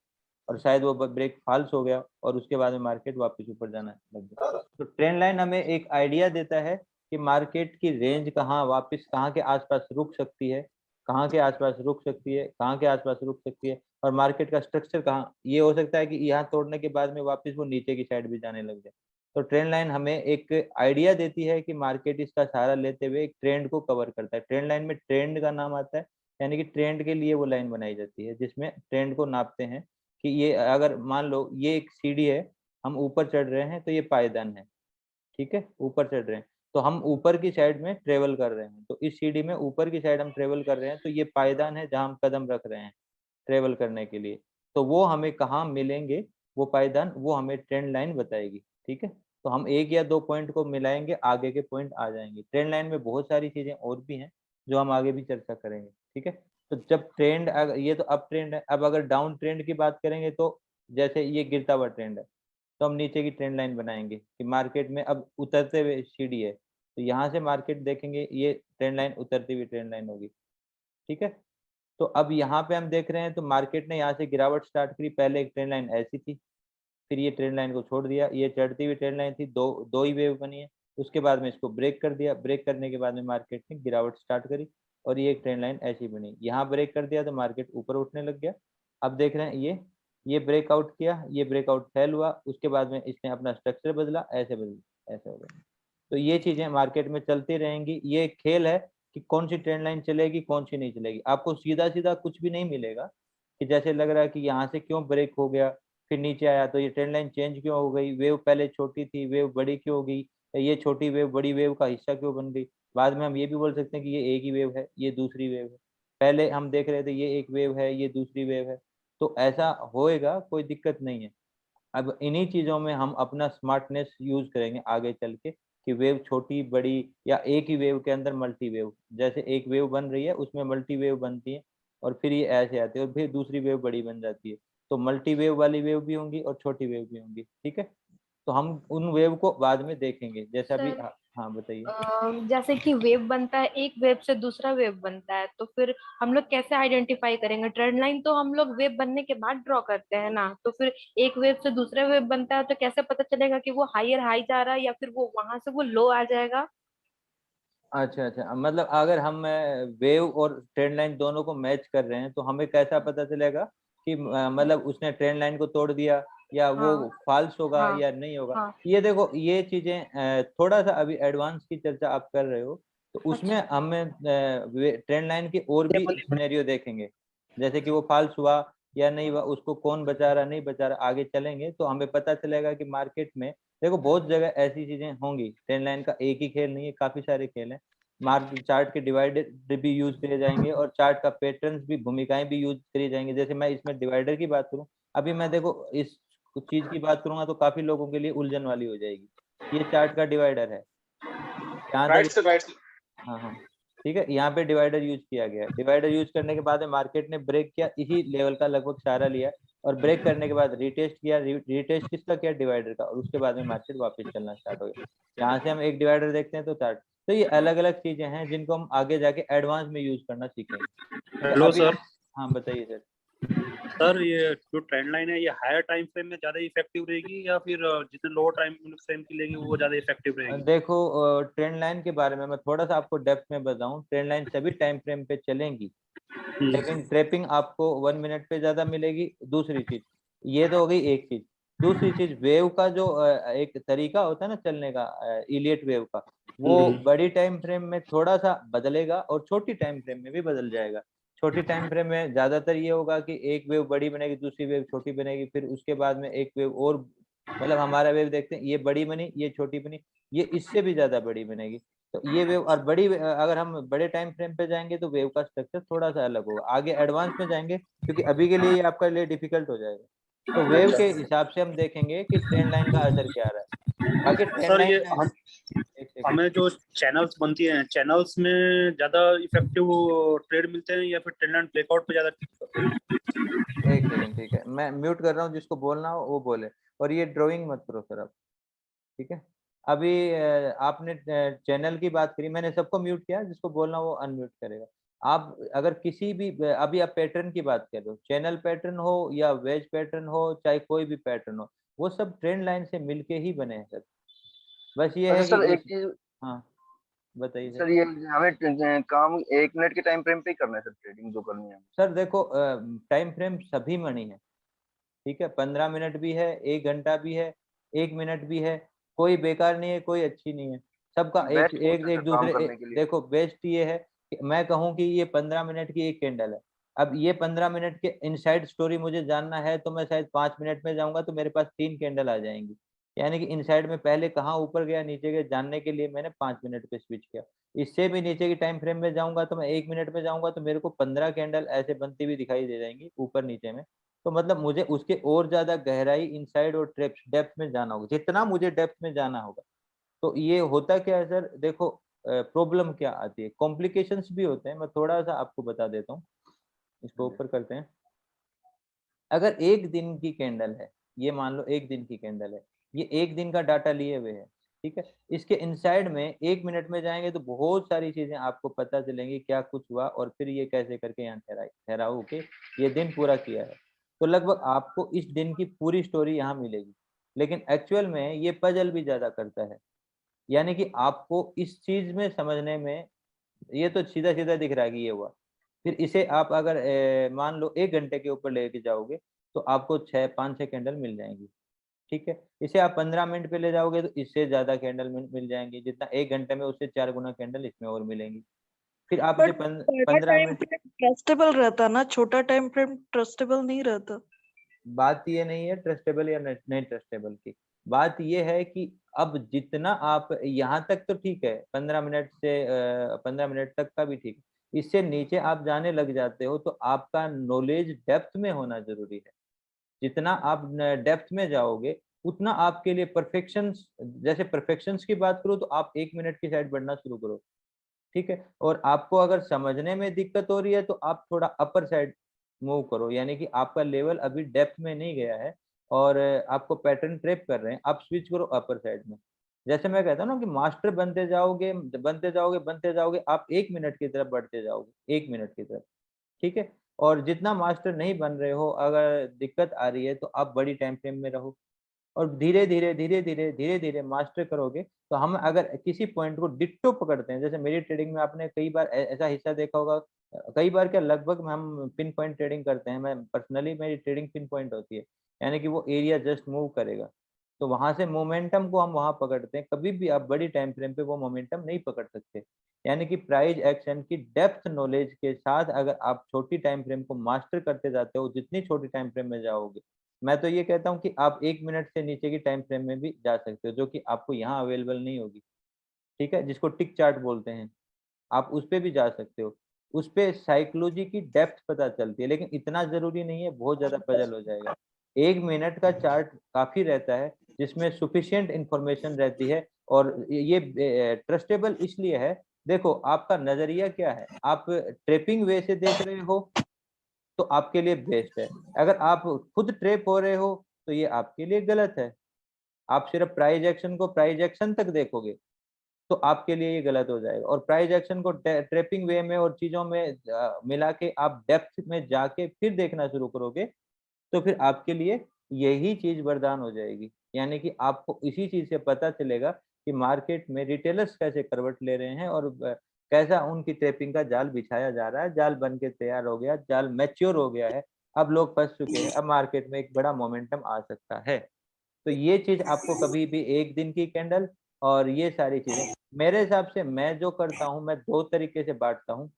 और शायद वो ब्रेक फॉल्स हो गया और उसके बाद में मार्केट वापस ऊपर जाना लग गया। तो ट्रेंड लाइन हमें एक आइडिया देता है कि मार्केट की रेंज कहाँ वापस कहाँ के आसपास रुक सकती है, कहाँ के आसपास रुक सकती है, कहाँ के आसपास रुक सकती है, और मार्केट का स्ट्रक्चर कहाँ, ये हो सकता है कि यहाँ तोड़ने के बाद में वापस वो नीचे की साइड भी जाने लग जाए। तो ट्रेंड लाइन हमें एक आइडिया देती है कि मार्केट इसका सहारा लेते हुए एक ट्रेंड को कवर करता है। ट्रेंड लाइन में ट्रेंड का नाम आता है, यानी कि ट्रेंड के लिए वो लाइन बनाई जाती है जिसमें ट्रेंड को नापते हैं कि ये अगर मान लो ये एक सीढ़ी है, हम ऊपर चढ़ रहे हैं तो ये पायदान है। ठीक है, ऊपर चढ़ रहे हैं तो हम ऊपर की साइड में ट्रेवल कर रहे हैं, तो इस सीढ़ी में ऊपर की साइड हम ट्रेवल कर रहे हैं, तो ये पायदान है जहां हम कदम रख रहे हैं ट्रेवल करने के लिए। तो वो हमें कहाँ मिलेंगे, वो पायदान, वो हमें ट्रेंड लाइन बताएगी। ठीक है, तो हम एक या दो पॉइंट को मिलाएंगे, आगे के पॉइंट आ जाएंगे। ट्रेंड लाइन में बहुत सारी चीजें और भी हैं जो हम आगे भी चर्चा करेंगे। ठीक है, तो जब ट्रेंड, ये तो अप ट्रेंड है, अब अगर डाउन ट्रेंड की बात करेंगे तो जैसे ये गिरता हुआ ट्रेंड है, तो हम नीचे की ट्रेंड लाइन बनाएंगे कि मार्केट में अब उतरते हुए सीढ़ी है, तो यहाँ से मार्केट देखेंगे ये ट्रेंड लाइन उतरती हुई ट्रेंड लाइन होगी, ठीक है। तो अब यहाँ पे हम देख रहे हैं तो मार्केट ने यहाँ से गिरावट स्टार्ट करी, पहले एक ट्रेंड लाइन ऐसी थी, फिर ये ट्रेंड लाइन को छोड़ दिया, ये चढ़ती हुई ट्रेंड लाइन थी, दो ही वेव बनी है, उसके बाद में इसको ब्रेक कर दिया, ब्रेक करने के बाद में मार्केट ने गिरावट स्टार्ट करी और ये एक ट्रेंड लाइन ऐसी बनी, यहाँ ब्रेक कर दिया तो मार्केट ऊपर उठने लग गया। अब देख रहे हैं ये ब्रेकआउट किया, ये ब्रेकआउट फेल हुआ, उसके बाद में इसने अपना स्ट्रक्चर बदला, ऐसे बदला, ऐसे हो गया। तो ये चीजें मार्केट में चलती रहेंगी, ये खेल है कि कौन सी ट्रेंड लाइन चलेगी कौन सी नहीं चलेगी। आपको सीधा सीधा कुछ भी नहीं मिलेगा कि जैसे लग रहा है कि यहाँ से क्यों ब्रेक हो गया फिर नीचे आया तो ये ट्रेंड लाइन चेंज क्यों हो गई, वेव पहले छोटी थी वेव बड़ी क्यों हो गई, ये छोटी वेव बड़ी वेव का हिस्सा क्यों बन गई। बाद में हम ये भी बोल सकते हैं कि ये एक ही वेव है, ये दूसरी वेव है, पहले हम देख रहे थे ये एक वेव है ये दूसरी वेव है, तो ऐसा होएगा, कोई दिक्कत नहीं है। अब इन्हीं चीजों में हम अपना स्मार्टनेस यूज करेंगे आगे चल के कि वेव छोटी बड़ी या एक ही वेव के अंदर मल्टी वेव, जैसे एक वेव बन रही है उसमें मल्टी वेव बनती है और फिर ये ऐसे आती है और फिर दूसरी वेव बड़ी बन जाती है, तो मल्टी वेव वाली वेव भी होंगी और छोटी वेव भी होंगी, ठीक है। तो हम उन वेव को बाद में देखेंगे जैसे अभी। सर, हाँ बताइए। जैसे कि वेव बनता है, एक वेव से दूसरा वेव बनता है, तो फिर हम लोग कैसे आइडेंटिफाई करेंगे? ट्रेंड लाइन तो हम लोग वेव बनने के बाद ड्रॉ करते हैं ना, तो फिर एक वेव से दूसरा वेव बनता है तो कैसे पता चलेगा कि वो हायर हाई जा रहा है या फिर वो वहां से वो लो आ जाएगा? अच्छा अच्छा, मतलब अगर हम वेव और ट्रेंड लाइन दोनों को मैच कर रहे हैं तो हमें कैसा पता चलेगा कि मतलब उसने ट्रेंड लाइन को तोड़ दिया या वो हाँ फॉल्स होगा हाँ या नहीं होगा। हाँ। ये देखो ये चीजें थोड़ा सा अभी एडवांस की चर्चा आप कर रहे हो, तो उसमें अच्छा। हमें ट्रेंड लाइन के और भी सिनेरियो देखेंगे, जैसे कि वो फॉल्स हुआ या नहीं हुआ, उसको कौन बचा रहा नहीं बचा रहा, आगे चलेंगे तो हमें पता चलेगा कि मार्केट में देखो बहुत जगह ऐसी चीजें होंगी, ट्रेंड लाइन का एक ही खेल नहीं है, काफी सारे खेल हैं। मार्केट चार्ट के डिवाइडर भी यूज करे जाएंगे और चार्ट का पैटर्न्स भी भूमिकाएं भी यूज करी जाएंगी। जैसे मैं इसमें डिवाइडर की बात करूं, अभी मैं देखो इस चीज की बात करूंगा तो काफी लोगों के लिए उलझन वाली हो जाएगी। ये चार्ट का डिवाइडर है, यहाँ राइट तक। से राइट से। हाँ हाँ ठीक है, यहाँ पे डिवाइडर यूज किया गया है, डिवाइडर यूज करने के बाद में मार्केट ने ब्रेक किया, इसी लेवल का लगभग सहारा लिया और ब्रेक करने के बाद रिटेस्ट किया, रिटेस्ट किसका किया, डिवाइडर का, और उसके बाद में मार्केट वापस चलना स्टार्ट हो गया। यहाँ से हम एक डिवाइडर देखते हैं तो चार्ट, तो ये अलग अलग चीजें हैं जिनको हम आगे जाके एडवांस में यूज करना सीखेंगे। तो हेलो अभी सर। हाँ बताइए सर। सर ये जो ट्रेंड लाइन है ये हायर टाइम फ्रेम में ज्यादा इफेक्टिव रहेगी या फिर जितने लोअर टाइम फ्रेम की लेंगे वो ज्यादा इफेक्टिव रहेगी? देखो ट्रेंड लाइन के बारे में मैं थोड़ा सा आपको डेप्थ में बताऊं, ट्रेंड लाइन सभी टाइम फ्रेम पे चलेंगी, लेकिन ट्रैपिंग आपको 1 मिनट पे ज्यादा मिलेगी। दूसरी चीज ये तो हो गई एक चीज, दूसरी चीज वेव का जो एक तरीका होता है ना चलने का, इलियट वेव का, वो बड़ी टाइम फ्रेम में थोड़ा सा बदलेगा और छोटी टाइम फ्रेम में भी बदल जाएगा। छोटी टाइम फ्रेम में ज्यादातर ये होगा कि एक वेव बड़ी बनेगी दूसरी वेव छोटी बनेगी, फिर उसके बाद में एक वेव और, मतलब हमारा वेव देखते हैं ये बड़ी बनी ये छोटी बनी, ये इससे भी ज्यादा बड़ी बनेगी। तो ये वेव और अगर हम बड़े टाइम फ्रेम पे जाएंगे तो वेव का स्ट्रक्चर थोड़ा सा अलग होगा, आगे एडवांस में जाएंगे क्योंकि अभी के लिए ये आपका लिए डिफिकल्ट हो जाएगा। तो वेव के हिसाब से हम देखेंगे कि ट्रेंड लाइन का असर क्या आ रहा है। बाकी ट्रेंड सर ये लाइन हमें जो चैनल्स बनती हैं चैनल्स में ज्यादा इफेक्टिव ट्रेड मिलते हैं या फिर ट्रेंड लाइन ब्रेकआउट पे ज्यादा? एक सेकंड ठीक है, मैं म्यूट कर रहा हूँ, जिसको बोलना हो वो बोले, और ये ड्राइंग मत करो सर आप, ठीक है। अभी आपने चैनल की बात करी, मैंने सबको म्यूट किया, जिसको बोलना वो अनम्यूट करेगा। आप अगर किसी भी अभी आप पैटर्न की बात कर रहे हो, चैनल पैटर्न हो या वेज पैटर्न हो चाहे कोई भी पैटर्न हो, वो सब ट्रेंड लाइन से मिलके ही बने हैं सर। बस ये अच्छा है सर, कि एक चीज हाँ बताइए सर। सर, ये हमें काम 1 मिनट के टाइम फ्रेम पे ही करना है सर, ट्रेडिंग जो करनी है? सर देखो टाइम फ्रेम सभी मनी है, ठीक है, 15 मिनट भी है, 1 घंटा भी है, 1 मिनट भी है, कोई बेकार नहीं है कोई अच्छी नहीं है, सबका एक बेस्ट कौन एक सा एक सर काम दूसरे करने के लिए? देखो बेस्ट ये है कि मैं कहूँ कि ये 15 मिनट की एक कैंडल है, अब ये 15 मिनट के इनसाइड स्टोरी मुझे जानना है तो मैं शायद 5 मिनट में जाऊंगा तो मेरे पास 3 कैंडल आ जाएंगी, यानी कि इनसाइड में पहले कहाँ ऊपर गया नीचे गया जानने के लिए मैंने 5 मिनट पे स्विच किया। इससे भी नीचे की टाइम फ्रेम में जाऊंगा तो मैं 1 मिनट में जाऊंगा तो मेरे को 15 कैंडल ऐसे बनती हुई दिखाई दे जाएंगी ऊपर नीचे में। तो मतलब मुझे उसके और ज्यादा गहराई इनसाइड और डेप्थ में जाना होगा, जितना मुझे डेप्थ में जाना होगा। तो ये होता क्या है सर, देखो प्रॉब्लम क्या आती है, कॉम्प्लिकेशंस भी होते हैं, मैं थोड़ा सा आपको बता देता हूँ, इसको ऊपर करते हैं। अगर एक दिन की कैंडल है, ये मान लो एक दिन की कैंडल है, ये एक दिन का डाटा लिए हुए है, ठीक है। इसके इनसाइड में 1 मिनट में जाएंगे तो बहुत सारी चीजें आपको पता चलेंगी क्या कुछ हुआ और फिर ये कैसे करके यहाँ ठहरा होके ये दिन पूरा किया है। तो लगभग आपको इस दिन की पूरी स्टोरी यहाँ मिलेगी, लेकिन एक्चुअल में ये पजल भी ज्यादा करता है। यानी कि आपको इस चीज में समझने में ये तो सीधा सीधा दिख रहा है कि ये हुआ, फिर इसे आप अगर मान लो 1 घंटे के ऊपर लेके जाओगे तो आपको 5-6 कैंडल मिल जाएंगी, ठीक है। इसे आप 15 मिनट पे ले जाओगे तो इससे ज्यादा कैंडल मिल जाएंगी, जितना 1 घंटे में उससे 4 गुना कैंडल इसमें और मिलेंगी। फिर आप इसे 15 मिनट, ट्रस्टेबल रहता ना, छोटा टाइम फ्रेम ट्रस्टेबल नहीं रहता। बात ये नहीं है ट्रस्टेबल या नहीं ट्रस्टेबल की, बात ये है कि अब जितना आप यहाँ तक तो ठीक है, 15 मिनट से 15 मिनट तक का भी ठीक है, इससे नीचे आप जाने लग जाते हो तो आपका नॉलेज डेप्थ में होना जरूरी है। जितना आप डेप्थ में जाओगे उतना आपके लिए परफेक्शन, जैसे परफेक्शंस की बात करो तो आप 1 मिनट की साइड बढ़ना शुरू करो, ठीक है। और आपको अगर समझने में दिक्कत हो रही है तो आप थोड़ा अपर साइड मूव करो, यानी कि आपका लेवल अभी डेप्थ में नहीं गया है और आपको पैटर्न ट्रैप कर रहे हैं, आप स्विच करो अपर साइड में। जैसे मैं कहता हूँ ना कि मास्टर बनते जाओगे बनते जाओगे बनते जाओगे, आप 1 मिनट की तरफ बढ़ते जाओगे, 1 मिनट की तरफ, ठीक है। और जितना मास्टर नहीं बन रहे हो, अगर दिक्कत आ रही है तो आप बड़ी टाइम फ्रेम में रहो और धीरे धीरे धीरे धीरे धीरे धीरे मास्टर करोगे तो हम अगर किसी पॉइंट को डिट्टो पकड़ते हैं, जैसे मेरी ट्रेडिंग में आपने कई बार ऐसा हिस्सा देखा होगा, कई बार क्या लगभग हम पिन पॉइंट ट्रेडिंग करते हैं, मैं पर्सनली मेरी ट्रेडिंग पिन पॉइंट होती है, यानी कि वो एरिया जस्ट मूव करेगा तो वहां से मोमेंटम को हम वहां पकड़ते हैं। कभी भी आप बड़ी टाइम फ्रेम पे वो मोमेंटम नहीं पकड़ सकते, यानी कि प्राइस एक्शन की डेप्थ नॉलेज के साथ अगर आप छोटी टाइम फ्रेम को मास्टर करते जाते हो, जितनी छोटी टाइम फ्रेम में जाओगे, मैं तो ये कहता हूँ कि आप 1 मिनट से नीचे की टाइम फ्रेम में भी जा सकते हो, जो कि आपको यहाँ अवेलेबल नहीं होगी, ठीक है, जिसको टिक चार्ट बोलते हैं, आप उस पे भी जा सकते हो। उस पे साइकोलॉजी की डेप्थ पता चलती है, लेकिन इतना जरूरी नहीं है, बहुत ज्यादा पजल हो जाएगा। 1 मिनट का चार्ट काफी रहता है जिसमें सुफिशियंट इंफॉर्मेशन रहती है और ये ट्रस्टेबल इसलिए है। देखो आपका नजरिया क्या है, आप ट्रेपिंग वे से देख रहे हो तो आपके लिए बेस्ट है, अगर आप खुद ट्रेप हो रहे हो तो ये आपके लिए गलत है। आप सिर्फ प्राइस एक्शन को प्राइस एक्शन तक देखोगे तो आपके लिए ये गलत हो जाएगा, और प्राइस एक्शन को ट्रेपिंग वे में और चीजों में मिला के आप डेप्थ में जाके फिर देखना शुरू करोगे तो फिर आपके लिए यही चीज वरदान हो जाएगी। यानी कि आपको इसी चीज से पता चलेगा कि मार्केट में रिटेलर्स कैसे करवट ले रहे हैं और कैसा उनकी ट्रेपिंग का जाल बिछाया जा रहा है, जाल बन के तैयार हो गया, जाल मैच्योर हो गया है, अब लोग फंस चुके हैं, अब मार्केट में एक बड़ा मोमेंटम आ सकता है। तो ये चीज आपको कभी भी 1 दिन की कैंडल और ये सारी चीजें, मेरे हिसाब से मैं जो करता हूँ मैं 2 तरीके से बांटता हूँ।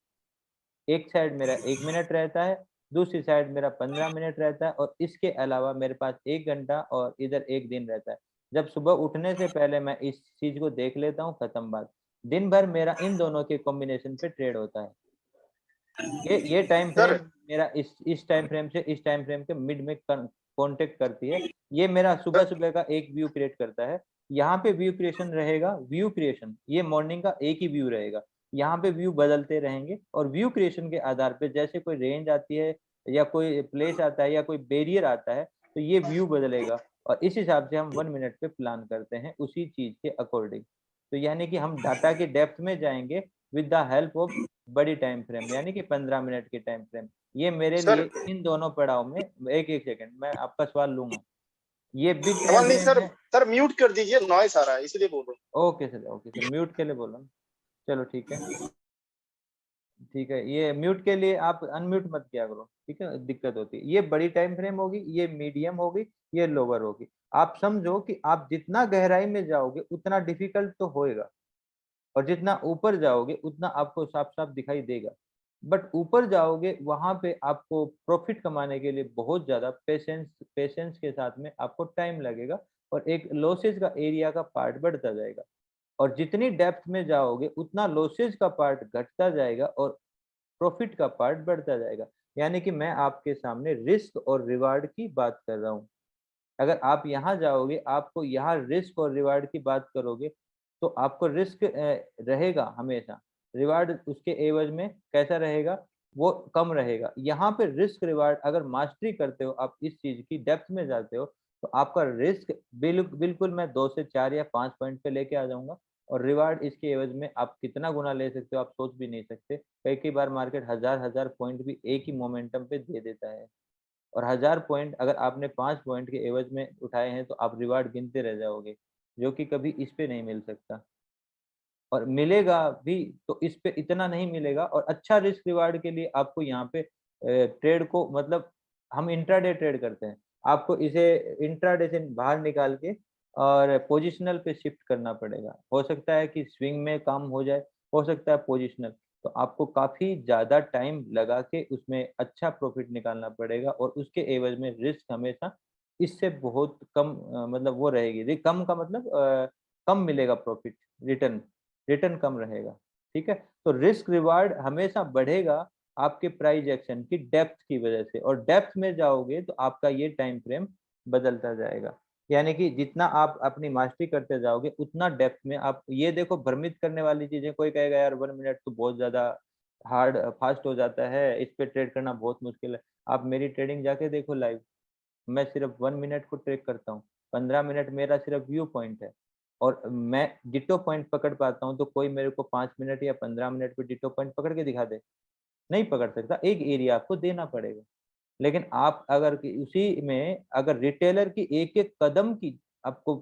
एक साइड मेरा 1 मिनट रहता है, दूसरी साइड मेरा 15 मिनट रहता है और इसके अलावा मेरे पास 1 घंटा और इधर 1 दिन रहता है। जब सुबह उठने से पहले मैं इस चीज को देख लेता हूँ, खत्म बात। दिन भर मेरा इन दोनों के कॉम्बिनेशन पे ट्रेड होता है। ये टाइम फ्रेम मेरा इस टाइम फ्रेम से इस टाइम फ्रेम के मिड में कांटेक्ट करती है। ये मेरा सुबह सुबह का एक व्यू क्रिएट करता है। यहाँ पे व्यू क्रिएशन रहेगा, व्यू क्रिएशन ये मॉर्निंग का एक ही व्यू रहेगा, यहाँ पे व्यू बदलते रहेंगे और व्यू क्रिएशन के आधार पे जैसे कोई रेंज आती है या कोई प्लेस आता है या कोई बैरियर आता है तो ये व्यू बदलेगा और इस हिसाब से हम 1 मिनट पे प्लान करते हैं उसी चीज के अकॉर्डिंग। तो यानी कि हम डाटा के डेप्थ में जाएंगे विद द हेल्प ऑफ बड़ी टाइम फ्रेम, यानी कि 15 मिनट की टाइम फ्रेम। ये मेरे लिए इन दोनों पड़ाव में एक सेकंड मैं आपका सवाल लूंगा। ये बिग टाइम नहीं फ्रेम सर, है। सर म्यूट कर दीजिए, नॉइस आ रहा है इसलिए बोल रहा हूँ। ओके सर म्यूट के लिए बोला, चलो ठीक है ठीक है। ये म्यूट के लिए आप अनम्यूट मत किया करो, ठीक है, दिक्कत होती है। ये बड़ी टाइम फ्रेम होगी, ये मीडियम होगी, ये लोअर होगी। आप समझो कि आप जितना गहराई में जाओगे उतना डिफिकल्ट तो होएगा और जितना ऊपर जाओगे उतना आपको साफ साफ दिखाई देगा, बट ऊपर जाओगे वहां पे आपको प्रॉफिट कमाने के लिए बहुत ज्यादा पेशेंस के साथ में आपको टाइम लगेगा और एक लॉसेज का एरिया का पार्ट बढ़ता जाएगा और जितनी डेप्थ में जाओगे उतना लॉसेज का पार्ट घटता जाएगा और प्रॉफिट का पार्ट बढ़ता जाएगा। यानी कि मैं आपके सामने रिस्क और रिवार्ड की बात कर रहा हूँ। अगर आप यहाँ जाओगे, आपको यहाँ रिस्क और रिवार्ड की बात करोगे तो आपको रिस्क रहेगा हमेशा, रिवार्ड उसके एवज में कैसा रहेगा, वो कम रहेगा। यहाँ पे रिस्क रिवार्ड अगर मास्टरी करते हो, आप इस चीज की डेप्थ में जाते हो तो आपका रिस्क बिल्कुल मैं 2 से 4 या 5 पॉइंट पे लेके आ जाऊंगा, और रिवार्ड इसके एवज में आप कितना गुना ले सकते हो आप सोच भी नहीं सकते। कई बार मार्केट हजार पॉइंट भी एक ही मोमेंटम पे दे देता है, और 1000 पॉइंट अगर आपने 5 पॉइंट के एवज में उठाए हैं तो आप रिवार्ड गिनते रह जाओगे, जो कि कभी इस पे नहीं मिल सकता। और मिलेगा भी तो इस पे इतना नहीं मिलेगा। और अच्छा रिस्क रिवार्ड के लिए आपको यहाँ पे ट्रेड को, मतलब हम इंट्राडे ट्रेड करते हैं, आपको इसे इंट्राडे से बाहर निकाल के और पोजिशनल पे शिफ्ट करना पड़ेगा। हो सकता है कि स्विंग में काम हो जाए, हो सकता है पोजिशनल, तो आपको काफी ज्यादा टाइम लगा के उसमें अच्छा प्रॉफिट निकालना पड़ेगा, और उसके एवज में रिस्क हमेशा इससे बहुत कम मतलब वो रहेगी। कम का मतलब कम मिलेगा प्रॉफिट, रिटर्न कम रहेगा। ठीक है, तो रिस्क रिवार्ड हमेशा बढ़ेगा आपके प्राइस एक्शन की डेप्थ की वजह से, और डेप्थ में जाओगे तो आपका ये टाइम फ्रेम बदलता जाएगा। यानी कि जितना आप अपनी मास्टरी करते जाओगे उतना डेप्थ में आप, ये देखो भ्रमित करने वाली चीजें, कोई कहेगा यार 1 मिनट तो बहुत ज्यादा हार्ड फास्ट हो जाता है, इस पे ट्रेड करना बहुत मुश्किल है। आप मेरी ट्रेडिंग जाके देखो लाइव, मैं सिर्फ 1 मिनट को ट्रेक करता हूँ, 15 मिनट मेरा सिर्फ व्यू पॉइंट है, और मैं डिटो पॉइंट पकड़ पाता हूँ। तो कोई मेरे को 5 मिनट या 15 मिनट पे डिटो पॉइंट पकड़ के दिखा दे, नहीं पकड़ सकता। एक एरिया आपको देना पड़ेगा। लेकिन आप अगर उसी में अगर रिटेलर की एक एक कदम की आपको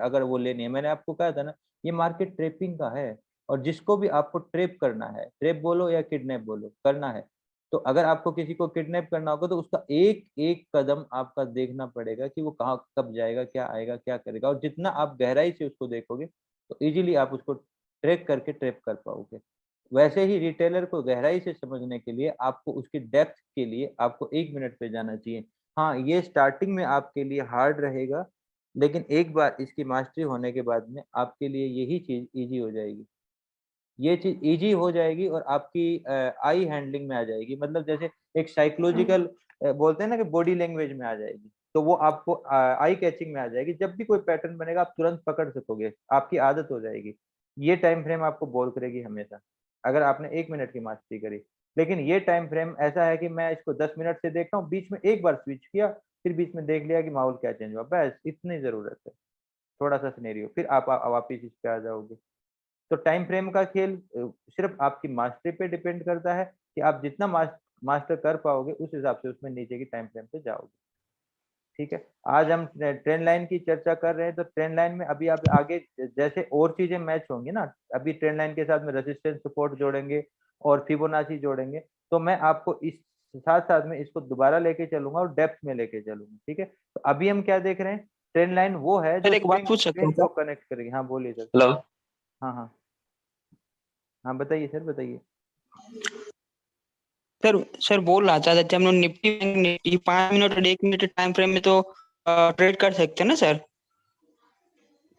अगर वो लेनी है, मैंने आपको कहा था ना ये मार्केट ट्रेपिंग का है, और जिसको भी आपको ट्रेप करना है, ट्रेप बोलो या किडनैप बोलो, करना है, तो अगर आपको किसी को किडनैप करना होगा तो उसका एक एक कदम आपका देखना पड़ेगा कि वो कहाँ कब जाएगा, क्या आएगा, क्या करेगा। और जितना आप गहराई से उसको देखोगे तो इजीली आप उसको ट्रैक करके ट्रेप कर पाओगे। वैसे ही रिटेलर को गहराई से समझने के लिए आपको उसकी डेप्थ के लिए आपको 1 मिनट पे जाना चाहिए। हाँ, ये स्टार्टिंग में आपके लिए हार्ड रहेगा, लेकिन एक बार इसकी मास्टरी होने के बाद में आपके लिए यही चीज ईजी हो जाएगी। ये चीज ईजी हो जाएगी और आपकी आई हैंडलिंग में आ जाएगी। मतलब जैसे एक साइकोलॉजिकल बोलते हैं ना कि बॉडी लैंग्वेज में आ जाएगी, तो वो आपको आई कैचिंग में आ जाएगी। जब भी कोई पैटर्न बनेगा आप तुरंत पकड़ सकोगे, आपकी आदत हो जाएगी। ये टाइम फ्रेम आपको बोर करेगी हमेशा, अगर आपने 1 मिनट की मास्टरी करी। लेकिन ये टाइम फ्रेम ऐसा है कि मैं इसको 10 मिनट से देखता हूँ, बीच में एक बार स्विच किया, फिर बीच में देख लिया कि माहौल क्या चेंज हुआ, बस इतनी जरूरत है। थोड़ा सा सिनेरियो, फिर आप वापिस इस पे आ जाओगे। तो टाइम फ्रेम का खेल सिर्फ आपकी मास्टरी पे डिपेंड करता है कि आप जितना मास्टर कर पाओगे उस हिसाब से उसमें नीचे की टाइम फ्रेम पे जाओगे। ठीक है, आज हम ट्रेंड लाइन की चर्चा कर रहे हैं, तो ट्रेंड लाइन में अभी आप आगे जैसे और चीजें मैच होंगी ना, अभी ट्रेंड लाइन के साथ में रेजिस्टेंस सपोर्ट जोड़ेंगे और फिबोनाची जोड़ेंगे, तो मैं आपको इस साथ साथ में इसको दोबारा लेके चलूंगा और डेप्थ में लेके चलूंगा। ठीक है, तो अभी हम क्या देख रहे हैं, ट्रेंड लाइन वो है जो सर एक बात पूछ सकता हूँ को सर? कनेक्ट करेगी। हाँ बोलिए सर। हेलो हाँ हाँ हाँ, बताइए सर, बताइए। सर, सर बोल रहा था जैसे हम लोग निफ्टी बैंक निफ्टी 5 मिनट और 1 मिनट टाइम फ्रेम में तो ट्रेड कर सकते हैं ना सर?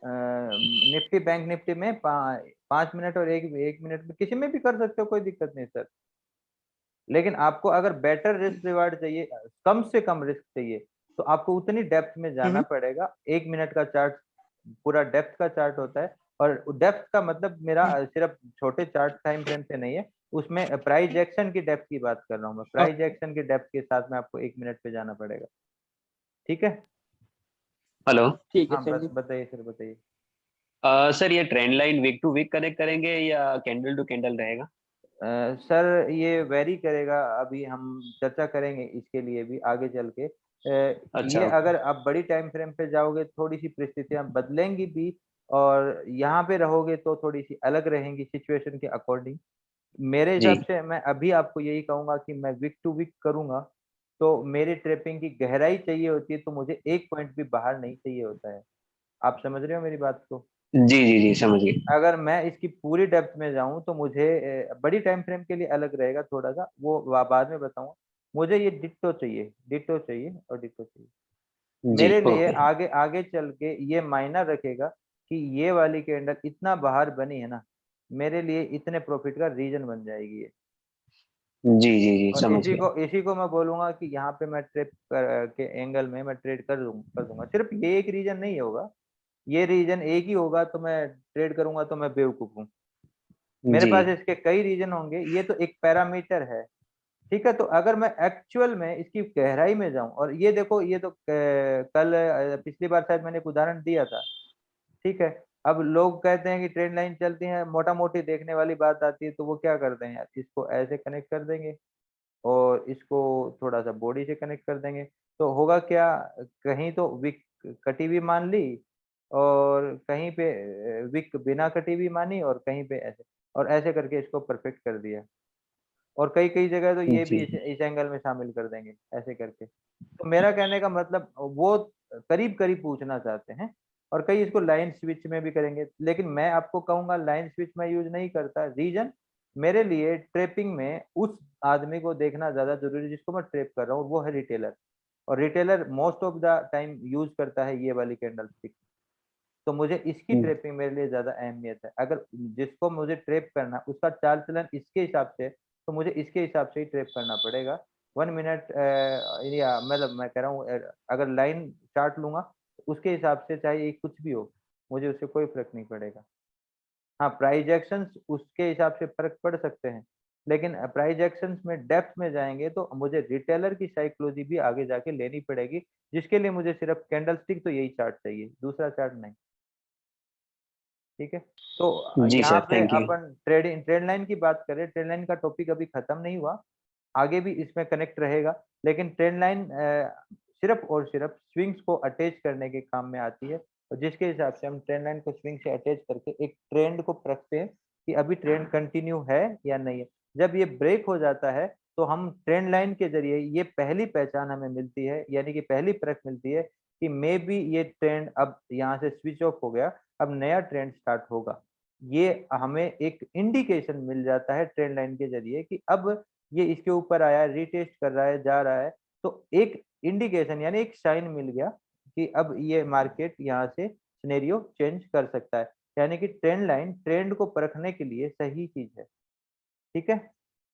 निफ्टी बैंक निफ्टी में 5 मिनट और एक मिनट में किसी में भी कर सकते हो, कोई दिक्कत नहीं सर। लेकिन आपको अगर बेटर रिस्क रिवार्ड चाहिए, कम से कम रिस्क चाहिए, तो आपको उतनी डेप्थ में जाना पड़ेगा। 1 मिनट का चार्ट पूरा डेप्थ का चार्ट होता है, और डेप्थ का मतलब मेरा सिर्फ छोटे चार्ट टाइम फ्रेम से नहीं है, उसमें प्राइस एक्शन की डेप्थ की बात कर रहा हूँ मैं। प्राइस एक्शन की डेप्थ के साथ में आपको 1 मिनट पे जाना पड़ेगा। ठीक है, हेलो। ठीक है हाँ सर बस बताइए सर, बताइए। सर ये trend line week to week connect करेंगे या कैंडल टू कैंडल रहेगा? सर ये वेरी करेगा, अभी हम चर्चा करेंगे इसके लिए भी आगे चल के। अच्छा, ये ओके। अगर आप बड़ी टाइम फ्रेम पे जाओगे थोड़ी सी परिस्थितियां बदलेंगी भी, और यहाँ पे रहोगे तो थोड़ी सी अलग रहेंगी सिचुएशन के अकॉर्डिंग। मेरे हिसाब जी से मैं अभी आपको यही कहूंगा कि मैं वीक टू वीक करूंगा, तो मेरी ट्रेपिंग की गहराई चाहिए होती है, तो मुझे एक पॉइंट भी बाहर नहीं चाहिए होता है। आप समझ रहे हो मेरी बात को? जी जी जी समझ गए। अगर मैं इसकी पूरी डेप्थ में जाऊं तो मुझे बड़ी टाइम फ्रेम के लिए अलग रहेगा थोड़ा सा, वो बाद में बताऊंगा। मुझे ये डिट्टो चाहिए, डिट्टो चाहिए और डिट्टो चाहिए। जी मेरे लिए ओके। आगे आगे चल के ये मायना रखेगा कि ये वाली कैंडल इतना बाहर बनी है ना, मेरे लिए इतने प्रॉफिट का रीजन बन जाएगी ये। जी जी जी और समझ गया। इसी को मैं बोलूंगा कि यहाँ पे मैं ट्रेड के एंगल में मैं ट्रेड कर दूंगा। सिर्फ ये एक रीजन नहीं होगा, ये रीजन एक ही होगा तो मैं ट्रेड करूंगा तो मैं बेवकूफ हूँ। मेरे जी पास इसके कई रीजन होंगे, ये तो एक पैरामीटर है। ठीक है। तो अगर मैं एक्चुअल में इसकी गहराई में जाऊं, और ये देखो, ये तो कल पिछली बार शायद मैंने एक उदाहरण दिया था, ठीक है। अब लोग कहते हैं कि ट्रेंड लाइन चलती है, मोटा मोटी देखने वाली बात आती है, तो वो क्या करते हैं यार, इसको ऐसे कनेक्ट कर देंगे और इसको थोड़ा सा बॉडी से कनेक्ट कर देंगे, तो होगा क्या, कहीं तो विक कटी हुई मान ली, और कहीं पे विक बिना कटी हुई मानी, और कहीं पे ऐसे, और ऐसे करके इसको परफेक्ट कर दिया। और कई कई जगह तो ये भी इस एंगल में शामिल कर देंगे ऐसे करके। तो मेरा कहने का मतलब वो करीब करीब पूछना चाहते हैं, और कई इसको लाइन स्विच में भी करेंगे, लेकिन मैं आपको कहूंगा लाइन स्विच में यूज नहीं करता। रीजन, मेरे लिए ट्रेपिंग में उस आदमी को देखना ज्यादा जरूरी है जिसको मैं ट्रेप कर रहा हूँ, वो है रिटेलर। और retailer most of the time use करता है ये वाली कैंडल स्टिक, तो मुझे इसकी ट्रेपिंग मेरे लिए ज्यादा अहमियत है। अगर जिसको मुझे ट्रेप करना उसका चाल चलन इसके हिसाब से, तो मुझे इसके हिसाब से ही ट्रेप करना पड़ेगा। 1 मिनट या मतलब मैं कह रहा हूँ, अगर लाइन चार्ट लूंगा उसके हिसाब से, चाहे कुछ भी हो, मुझे उससे कोई फर्क नहीं पड़ेगा। हाँ, प्राइस एक्शंस उसके हिसाब से फर्क पड़ सकते हैं, लेकिन प्राइस एक्शंस में डेप्थ में जाएंगे तो मुझे रिटेलर की साइकोलॉजी भी आगे जाके लेनी पड़ेगी, जिसके लिए मुझे सिर्फ कैंडल स्टिक तो यही चार्ट चाहिए, दूसरा चार्ट नहीं। ठीक है। तो जी यहाँ सर, पे thank you. Upon trend line की बात करें, ट्रेंड लाइन का टॉपिक अभी खत्म नहीं हुआ, आगे भी इसमें कनेक्ट रहेगा। लेकिन ट्रेंड लाइन सिर्फ और सिर्फ स्विंग्स को अटैच करने के काम में आती है, और जिसके हिसाब से हम ट्रेंड लाइन को स्विंग से अटैच करके एक ट्रेंड को परखते हैं कि अभी ट्रेंड कंटिन्यू है या नहीं है। जब ये ब्रेक हो जाता है तो हम ट्रेंड लाइन के जरिए ये पहली पहचान हमें मिलती है, यानी कि पहली परख मिलती है कि मे बी ये ट्रेंड अब यहाँ से स्विच ऑफ हो गया, अब नया ट्रेंड स्टार्ट होगा। ये हमें एक इंडिकेशन मिल जाता है ट्रेंड लाइन के जरिए कि अब ये इसके ऊपर आया है, रीटेस्ट कर रहा है, जा रहा है, तो एक इंडिकेशन यानी एक साइन मिल गया कि अब ये मार्केट यहाँ से सिनेरियो चेंज कर सकता है। यानी कि ट्रेंड लाइन ट्रेंड को परखने के लिए सही चीज है। ठीक है।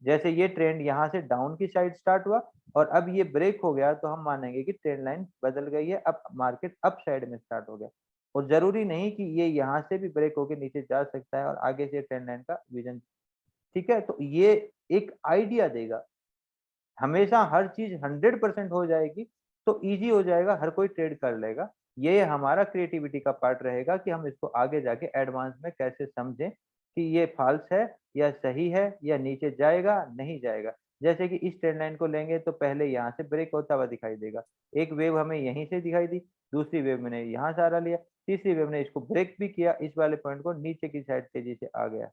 जैसे ये ट्रेंड यहाँ से डाउन की साइड स्टार्ट हुआ और अब ये ब्रेक हो गया, तो हम मानेंगे कि ट्रेंड लाइन बदल गई है, अब मार्केट अप साइड में स्टार्ट हो गया। और जरूरी नहीं कि ये यहाँ से भी ब्रेक होके नीचे जा सकता है और आगे से ट्रेंड लाइन का विजन। ठीक है। तो ये एक आइडिया देगा। हमेशा हर चीज 100% हो जाएगी तो इजी हो जाएगा, हर कोई ट्रेड कर लेगा। ये हमारा क्रिएटिविटी का पार्ट रहेगा कि हम इसको आगे जाके एडवांस में कैसे समझें कि ये फॉल्स है या सही है, या नीचे जाएगा नहीं जाएगा। जैसे कि इस ट्रेंड लाइन को लेंगे तो पहले यहाँ से ब्रेक होता हुआ दिखाई देगा, एक वेव हमें यहीं से दिखाई दी, दूसरी वेव मैंने यहाँ सहारा लिया, तीसरी वेव ने इसको ब्रेक भी किया, इस वाले पॉइंट को नीचे की साइड तेजी से आ गया।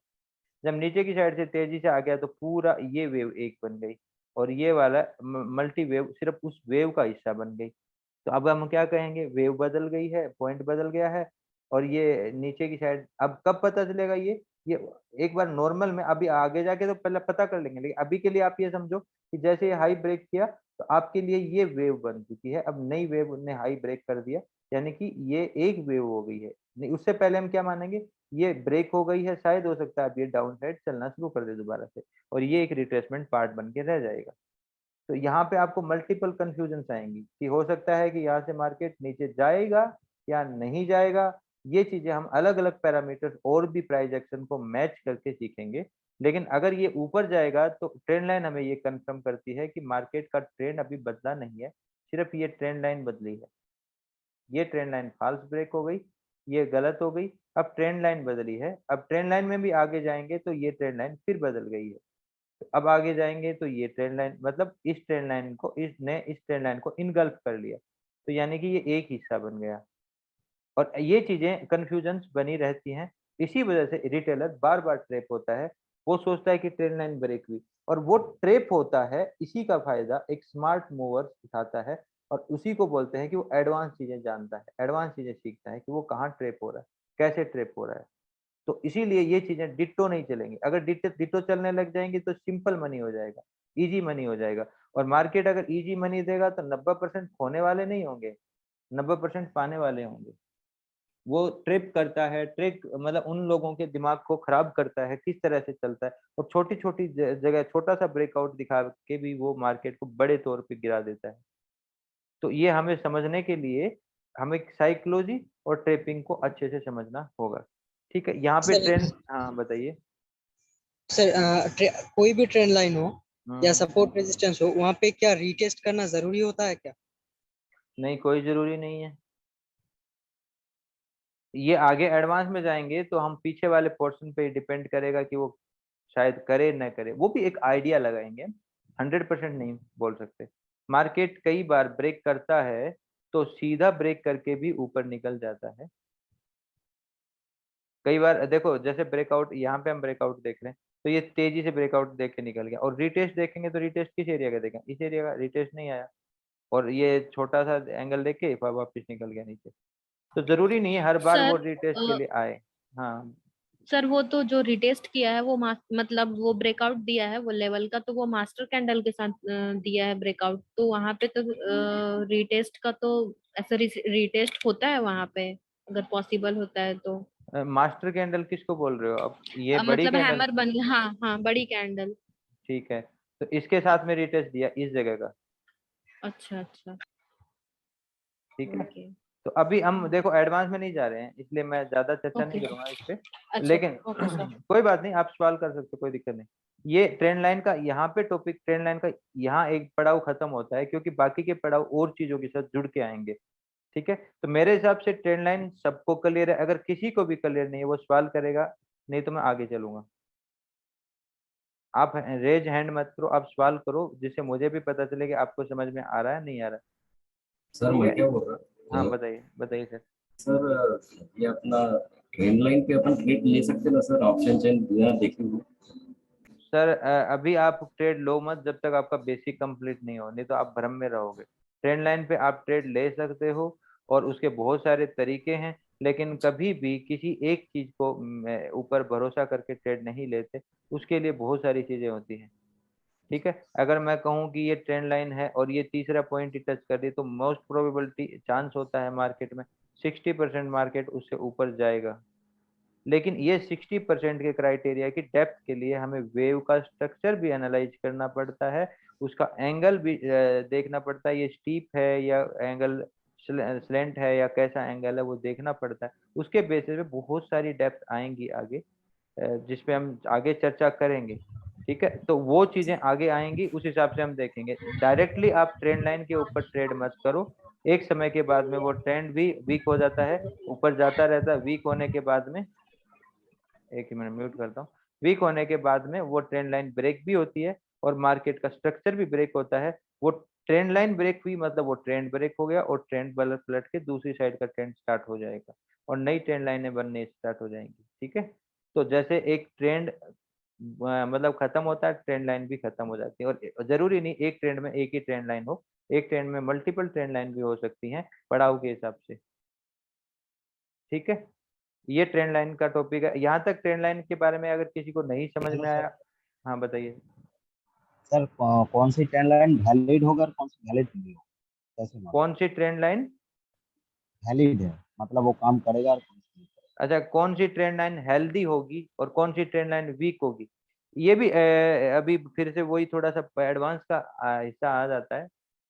जब नीचे की साइड से तेजी से आ गया तो पूरा ये वेव एक बन गई, और ये वाला मल्टी वेव सिर्फ उस वेव का हिस्सा बन गई। तो अब हम क्या कहेंगे, वेव बदल गई है, पॉइंट बदल गया है, और ये नीचे की साइड। अब कब पता चलेगा ये एक बार नॉर्मल में, अभी आगे जाके तो पहले पता कर लेंगे, लेकिन अभी के लिए आप ये समझो कि जैसे ये हाई ब्रेक किया तो आपके लिए ये वेव बन चुकी है, अब नई वेव ने हाई ब्रेक कर दिया, यानी कि ये एक वेव हो गई है। नहीं, उससे पहले हम क्या मानेंगे, ये ब्रेक हो गई है, शायद हो सकता है अब ये डाउन साइड चलना शुरू कर दे दोबारा से, और ये एक रिट्रेसमेंट पार्ट बन के रह जाएगा। तो यहाँ पे आपको मल्टीपल कंफ्यूजन आएंगी कि हो सकता है कि यहाँ से मार्केट नीचे जाएगा या नहीं जाएगा। ये चीजें हम अलग अलग पैरामीटर्स और भी प्राइस एक्शन को मैच करके सीखेंगे। लेकिन अगर ये ऊपर जाएगा तो ट्रेंड लाइन हमें ये कंफर्म करती है कि मार्केट का ट्रेंड अभी बदला नहीं है, सिर्फ ये ट्रेंड लाइन बदली है। ये ट्रेंड लाइन फॉल्स ब्रेक हो गई, ये गलत हो गई, अब ट्रेंड लाइन बदली है। अब ट्रेंड लाइन में भी आगे जाएंगे तो ये ट्रेंड लाइन फिर बदल गई है, अब आगे जाएंगे तो ये ट्रेंड लाइन, मतलब इस ट्रेंड लाइन को इसने इस ट्रेंड लाइन को इनगल्फ कर लिया, तो यानी कि ये एक हिस्सा बन गया। और ये चीजें कंफ्यूजन बनी रहती हैं, इसी वजह से रिटेलर बार बार ट्रेप होता है। वो सोचता है कि ट्रेंड लाइन ब्रेक हुई, और वो ट्रेप होता है, इसी का फायदा एक स्मार्ट मूवर उठाता है, और उसी को बोलते हैं कि वो एडवांस चीजें जानता है, एडवांस चीजें सीखता है कि वो कहाँ ट्रेप हो रहा है, कैसे ट्रेप हो रहा है। तो इसीलिए ये चीजें डिट्टो नहीं चलेंगी। अगर डिट्टो चलने लग जाएंगी तो सिंपल मनी हो जाएगा, इजी मनी हो जाएगा। और मार्केट अगर इजी मनी देगा तो 90% खोने वाले नहीं होंगे, 90% पाने वाले होंगे। वो ट्रिप करता है, ट्रिक मतलब उन लोगों के दिमाग को खराब करता है किस तरह से चलता है, और छोटी छोटी जगह छोटा सा ब्रेकआउट दिखा के भी वो मार्केट को बड़े तौर पे गिरा देता है। तो ये हमें समझने के लिए हमें साइकोलॉजी और ट्रेपिंग को अच्छे से समझना होगा। ठीक है। यहाँ पे सर, ट्रेंड, हाँ बताइए। सर कोई भी ट्रेंड लाइन हो, या सपोर्ट रेजिस्टेंस हो, वहाँ पे क्या रीटेस्ट करना जरूरी होता है क्या? नहीं, कोई जरूरी नहीं है। ये आगे एडवांस में जाएंगे तो हम पीछे वाले पोर्शन पे डिपेंड करेगा कि वो शायद करे न करे, वो भी एक आइडिया लगाएंगे, 100% नहीं बोल सकते। मार्केट कई बार ब्रेक करता है तो सीधा ब्रेक करके भी ऊपर निकल जाता है। कई बार देखो, जैसे ब्रेकआउट यहाँ पे हम ब्रेकआउट देख रहे हैं तो ये तेजी से ब्रेकआउट देख के निकल गया, और रिटेस्ट देखेंगे तो रिटेस्ट किस एरिया का देखें, इस एरिया का रिटेस्ट नहीं आया, और ये छोटा सा एंगल देख के वापस निकल गया नीचे। तो जरूरी नहीं है हर बार वो रिटेस्ट के लिए आए। हाँ सर वो तो जो रिटेस्ट किया है वो मतलब वो ब्रेकआउट दिया है वो लेवल का, तो वो मास्टर कैंडल के साथ दिया है ब्रेकआउट, तो वहां पे तो रिटेस्ट का तो ऐसा रिटेस्ट होता है वहां पे, अगर पॉसिबल होता है तो। मास्टर कैंडल किसको बोल रहे हो अब, ये बड़ी मतलब कैंडल? हैमर बन, हाँ हाँ, बड़ी कैंडल। ठीक है, तो इसके साथ में रिटेस्ट दिया इस जगह का। अच्छा अच्छा। ठीक है, ओके। तो अभी हम देखो एडवांस में नहीं जा रहे हैं, इसलिए मैं ज्यादा चर्चा नहीं ओके। करूंगा इस पे। अच्छा। लेकिन ओके सर। कोई बात नहीं, आप सवाल कर सकते हो, कोई दिक्कत नहीं। ये ट्रेंड लाइन का यहाँ पे टॉपिक, ट्रेंड लाइन का यहाँ एक पड़ाव खत्म होता है, क्योंकि बाकी के पड़ाव और चीजों के साथ जुड़ के आएंगे। ठीक है, तो मेरे हिसाब से ट्रेंड लाइन सबको क्लियर है, अगर किसी को भी क्लियर नहीं है वो सवाल करेगा, नहीं तो मैं आगे चलूंगा। आप रेज हैंड मत करो, आप सवाल करो, जिससे मुझे भी पता चले कि आपको समझ में आ रहा है नहीं आ रहा। सर ठीक मैं है, क्या बोल रहा हाँ बताइए बताइए सर। सर ये अपना ट्रेंड लाइन पे अपन ट्रेड ले सकते हैं ना सर, ऑप्शन चेन बिना देखे हुए? सर अभी आप ट्रेड लो मत जब तक आपका बेसिक कंप्लीट नहीं हो, नहीं तो आप भ्रम में रहोगे। ट्रेंड लाइन पे आप ट्रेड ले सकते हो और उसके बहुत सारे तरीके हैं, लेकिन कभी भी किसी एक चीज को ऊपर भरोसा करके ट्रेड नहीं लेते, उसके लिए बहुत सारी चीजें होती हैं। ठीक है, अगर मैं कहूँ कि ये ट्रेंड लाइन है और ये तीसरा पॉइंट ही टच कर दी, तो मोस्ट प्रोबेबिलिटी चांस होता है मार्केट में 60% मार्केट उससे ऊपर जाएगा। लेकिन ये 60% के क्राइटेरिया की डेप्थ के लिए हमें वेव का स्ट्रक्चर भी एनालाइज करना पड़ता है, उसका एंगल भी देखना पड़ता है, ये स्टीप है या एंगल स्लेंट है या कैसा एंगल है वो देखना पड़ता है। उसके बेसिस पे बहुत सारी डेप्थ आएंगी आगे, जिसपे हम आगे चर्चा करेंगे। ठीक है, तो वो चीजें आगे आएंगी, उस हिसाब से हम देखेंगे। डायरेक्टली आप ट्रेंड लाइन के ऊपर ट्रेड मत करो, एक समय के बाद में वो ट्रेंड भी वीक हो जाता है, ऊपर जाता रहता है, वीक होने के बाद में, एक ही मिनट म्यूट करता हूँ, वीक होने के बाद में वो ट्रेंड लाइन ब्रेक भी होती है और मार्केट का स्ट्रक्चर भी ब्रेक होता है। वो ट्रेंड लाइन ब्रेक हुई मतलब वो ट्रेंड ब्रेक हो गया और ट्रेंड पलट के दूसरी साइड का ट्रेंड स्टार्ट हो जाएगा और नई ट्रेंड लाइनें बनने स्टार्ट हो जाएंगी। ठीक है, तो जैसे एक ट्रेंड मतलब खत्म होता है, ट्रेंड लाइन भी खत्म हो जाती है, और जरूरी नहीं एक ट्रेंड में एक ही ट्रेंड लाइन हो, एक ट्रेंड में मल्टीपल ट्रेंड लाइन भी हो सकती हैं पड़ाव के हिसाब से। ठीक है, ये ट्रेंड लाइन का टॉपिक है। यहाँ तक ट्रेंड लाइन के बारे में अगर किसी को नहीं समझ में आया, हाँ बताइए सर। कौन सी ट्रेंड लाइन वैलिड होगा और कौन सी वैलिड नहीं होगा, कैसे मालूम? कौन सी ट्रेंड लाइन वैलिड है मतलब वो काम करेगा और कौन सी नहीं करेगा। अच्छा, कौन सी ट्रेंड लाइन हेल्दी होगी और कौन सी ट्रेंड लाइन वीक होगी, ये भी अभी फिर से वही थोड़ा सा एडवांस का हिस्सा आ जाता है।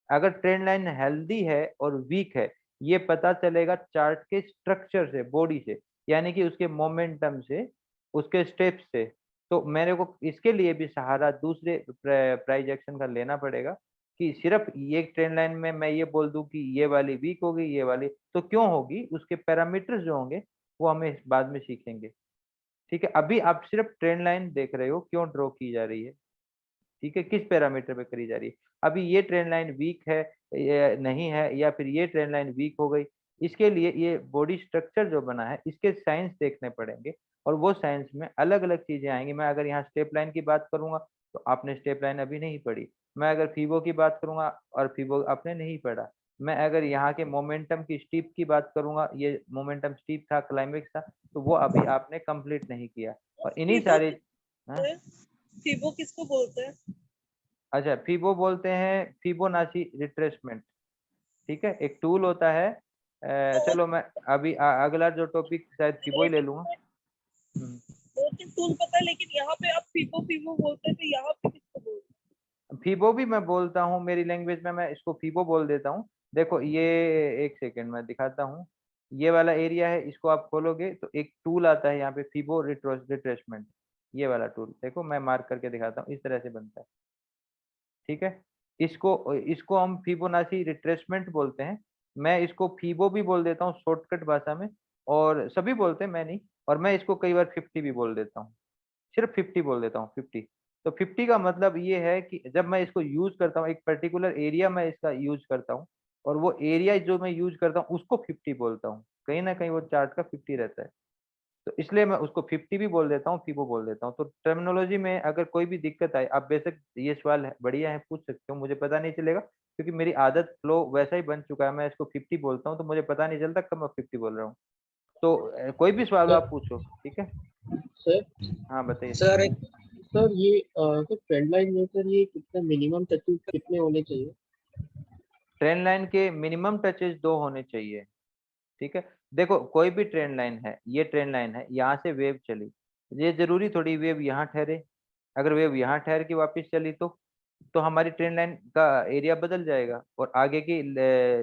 अगर ट्रेंड लाइन हेल्दी है और वीक है, ये पता चलेगा चार्ट के स्ट्रक्चर से, बॉडी से, यानी कि उसके मोमेंटम से, उसके स्टेप्स से। तो मेरे को इसके लिए भी सहारा दूसरे प्राइस एक्शन का लेना पड़ेगा, कि सिर्फ ये ट्रेंड लाइन में मैं ये बोल दूं कि ये वाली वीक होगी, ये वाली तो क्यों होगी, उसके पैरामीटर्स जो होंगे वो हमें बाद में सीखेंगे। ठीक है, अभी आप सिर्फ ट्रेंड लाइन देख रहे हो क्यों ड्रॉ की जा रही है, ठीक है, किस पैरामीटर पे करी जा रही है। अभी ये ट्रेंड लाइन वीक है नहीं है, या फिर ये ट्रेंड लाइन वीक हो गई, इसके लिए ये बॉडी स्ट्रक्चर जो बना है इसके साइंस देखने पड़ेंगे, और वो साइंस में अलग अलग चीजें आएंगी। मैं अगर यहाँ स्टेप लाइन की बात करूंगा तो आपने स्टेप लाइन अभी नहीं पढ़ी, मैं अगर फीबो की बात करूंगा और फीबो आपने नहीं पढ़ा, मैं अगर यहाँ के मोमेंटम की स्टीप की बात करूंगा, ये मोमेंटम स्टीप था, क्लाइमेक्स था, तो वो अभी आपने कंप्लीट नहीं किया। और इन्हीं सारे फीबो किसको बोलते हैं? अच्छा, फीबो बोलते हैं फिबोनाची रिट्रेसमेंट। ठीक है, एक टूल होता है। चलो मैं अभी अगला जो टॉपिक शायद फीबो ही ले लूंगा। दो तीन टूल पता है, लेकिन यहाँ पे आप फीबो फीबो बोलते हैं, तो यहाँ पे किसको बोलते हैं? फीबो भी मैं बोलता हूँ, मेरी लैंग्वेज में मैं इसको फीबो बोल देता हूँ। देखो ये, एक सेकेंड मैं दिखाता हूँ, ये वाला एरिया है, इसको आप खोलोगे तो एक टूल आता है यहाँ पे, फीबो रिट्रेसमेंट। ये वाला टूल देखो, मैं मार्क करके दिखाता हूँ, इस तरह से बनता है। ठीक है। इसको इसको हम फिबोनाची रिट्रेसमेंट बोलते हैं। मैं इसको फीबो भी बोल देता हूँ शॉर्टकट भाषा में, और सभी बोलते हैं, मैं नहीं। और मैं इसको कई बार 50 भी बोल देता हूँ, सिर्फ 50 बोल देता हूँ, 50। तो 50 का मतलब ये है कि जब मैं इसको यूज करता हूँ, एक पर्टिकुलर एरिया में इसका यूज करता हूँ, और वो एरिया जो मैं यूज करता हूँ उसको 50 बोलता हूँ। कहीं ना कहीं वो चार्ट का 50 रहता है, तो इसलिए मैं उसको 50 भी बोल देता हूँ, फीबो बोल देता हूँ। तो टर्मिनोलॉजी में अगर कोई भी दिक्कत आए, आप बेशक ये सवाल बढ़िया है, पूछ सकते हो, मुझे पता नहीं चलेगा, क्योंकि मेरी आदत फ्लो वैसा ही बन चुका है। मैं इसको 50 बोलता हूँ तो मुझे पता नहीं चलता कब मैं 50 बोल रहा हूँ। तो कोई भी सवाल हो आप पूछो, ठीक है। सर हाँ बताइए। सर सर ये तो ट्रेंड लाइन में सर ये कितना मिनिमम टचेस कितने होने चाहिए? ट्रेंड लाइन के मिनिमम टचेस 2 होने चाहिए, ठीक है। देखो कोई भी ट्रेंड लाइन है, ये ट्रेंड लाइन है, यहाँ से वेव चली, ये जरूरी थोड़ी वेव यहाँ ठहरे। अगर वेव यहाँ ठहर के वापस चली तो हमारी ट्रेंड लाइन का एरिया बदल जाएगा, और आगे की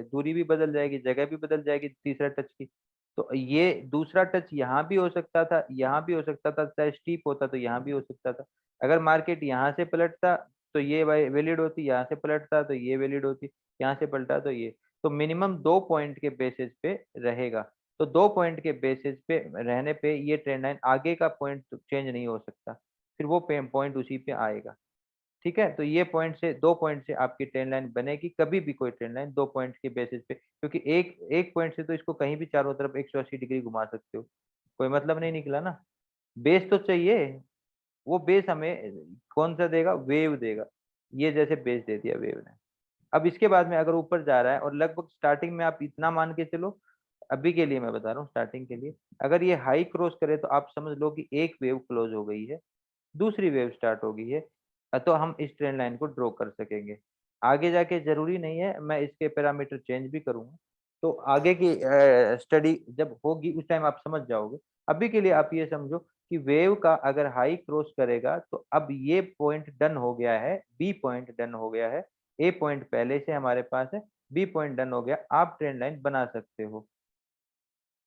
दूरी भी बदल जाएगी, जगह भी बदल जाएगी तीसरा टच की। तो ये दूसरा टच यहाँ भी हो सकता था, यहाँ भी हो सकता था, चाहे स्टीप होता तो यहाँ भी हो सकता था। अगर मार्केट यहाँ से पलटता तो ये वैलिड होती, यहाँ से पलटता तो ये वैलिड होती, यहाँ से पलटा तो ये। तो मिनिमम 2 पॉइंट के बेसिस पे रहेगा। तो 2 पॉइंट के बेसिस पे रहने पे ये ट्रेंड लाइन, आगे का पॉइंट चेंज नहीं हो सकता, फिर वो पॉइंट उसी पे आएगा, ठीक है। तो ये पॉइंट से 2 पॉइंट से आपकी ट्रेंड लाइन बनेगी, कभी भी कोई ट्रेंड लाइन 2 पॉइंट के बेसिस पे, क्योंकि एक पॉइंट से तो इसको कहीं भी चारों तरफ 180 डिग्री घुमा सकते हो, कोई मतलब नहीं निकला ना। बेस तो चाहिए, वो बेस हमें कौन सा देगा, वेव देगा। ये जैसे बेस दे दिया वेव ने। अब इसके बाद में अगर ऊपर जा रहा है, और लगभग स्टार्टिंग में आप इतना मान के चलो, अभी के लिए मैं बता रहा हूँ, स्टार्टिंग के लिए अगर ये हाई क्रॉस करे तो आप समझ लो कि एक वेव क्लोज हो गई है, दूसरी वेव स्टार्ट हो गई है, तो हम इस ट्रेंड लाइन को ड्रॉ कर सकेंगे। आगे जाके जरूरी नहीं है मैं इसके पैरामीटर चेंज भी करूंगा, तो आगे की स्टडी जब होगी उस टाइम आप समझ जाओगे। अभी के लिए आप ये समझो कि वेव का अगर हाई क्रॉस करेगा तो अब ये पॉइंट डन हो गया है, बी पॉइंट डन हो गया है, ए पॉइंट पहले से हमारे पास है, बी पॉइंट डन हो गया, आप ट्रेंड लाइन बना सकते हो,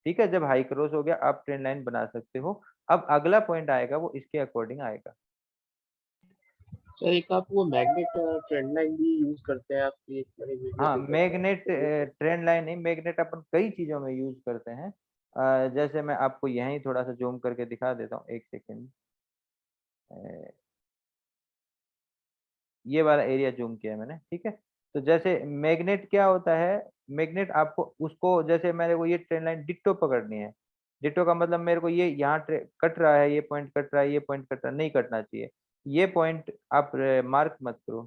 ठीक है। जब हाई क्रॉस हो गया आप ट्रेंड लाइन बना सकते हो। अब अगला पॉइंट आएगा वो इसके अकॉर्डिंग आएगा। सर एक आप वो मैग्नेट ट्रेंड लाइन भी यूज करते हैं, आपकी एक मैंने वीडियो हाँ, देखा था। मैग्नेट ट्रेंड लाइन नहीं, मैग्नेट अपन कई चीजों में यूज करते हैं। जैसे मैं आपको यहीं थोड़ा सा जूम करके दिखा देता हूँ, एक सेकेंड। ये वाला एरिया जूम किया है मैंने, ठीक है। तो जैसे मैग्नेट क्या होता है, मैग्नेट आपको उसको, जैसे मेरे को ये ट्रेंड लाइन डिट्टो पकड़नी है, डिट्टो का मतलब मेरे को ये यहाँ कट रहा है, ये पॉइंट कट रहा है, ये पॉइंट कट रहा है, नहीं कटना चाहिए। ये पॉइंट आप मार्क मत करो,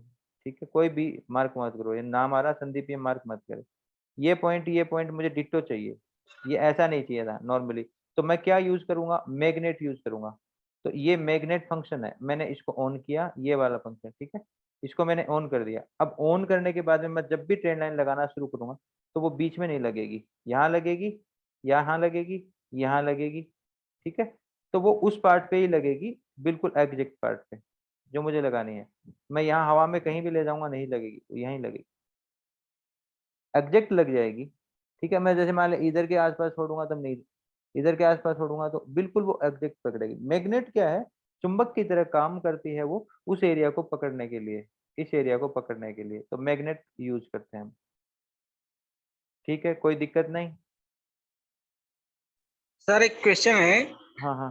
ठीक है, कोई भी मार्क मत करो, ये नाम आ रहा संदीप, ये मार्क मत करे। ये पॉइंट मुझे डिट्टो चाहिए, ये ऐसा नहीं चाहिए था नॉर्मली। तो मैं क्या यूज करूंगा, मैग्नेट यूज करूंगा। तो ये मैग्नेट फंक्शन है, मैंने इसको ऑन किया, ये वाला फंक्शन, ठीक है। इसको मैंने ऑन कर दिया। अब ऑन करने के बाद में मैं जब भी ट्रेंड लाइन लगाना शुरू करूंगा तो वो बीच में नहीं लगेगी, यहाँ लगेगी, यहाँ लगेगी, यहाँ लगेगी, ठीक है। तो वो उस पार्ट पे ही लगेगी, बिल्कुल एग्जैक्ट पार्ट पे जो मुझे लगानी है। मैं यहाँ हवा में कहीं भी ले जाऊंगा नहीं लगेगी, तो यहीं लगेगी, एग्जैक्ट लग जाएगी, ठीक है। मैं जैसे मान ली इधर के आसपास छोड़ूंगा तब नहीं, इधर के आसपास छोड़ूंगा तो बिल्कुल वो एग्जैक्ट पकड़ेगी। मैग्नेट क्या है, चुंबक की तरह काम करती है वो, उस एरिया को पकड़ने के लिए, इस एरिया को पकड़ने के लिए, तो मैग्नेट यूज करते हैं हम, ठीक है, कोई दिक्कत नहीं। सर एक क्वेश्चन है, हाँ हाँ,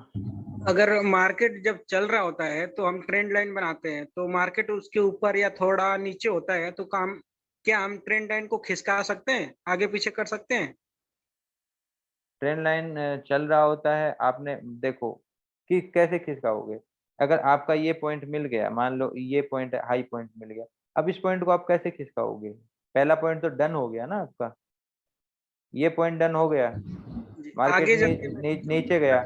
अगर मार्केट जब चल रहा होता है तो हम ट्रेंड लाइन बनाते हैं, तो मार्केट उसके ऊपर या थोड़ा नीचे होता है तो क्या हम ट्रेंड लाइन को खिसका सकते हैं, आगे पीछे कर सकते हैं? ट्रेंड लाइन चल रहा होता है, आपने देखो कि कैसे खिसकाओगे। अगर आपका ये पॉइंट मिल गया, मान लो ये पॉइंट हाई पॉइंट मिल गया, अब इस पॉइंट को आप कैसे खिसकाओगे, पहला पॉइंट तो डन हो गया ना आपका, ये पॉइंट डन हो गया, मार्केट आगे जब नीचे गया,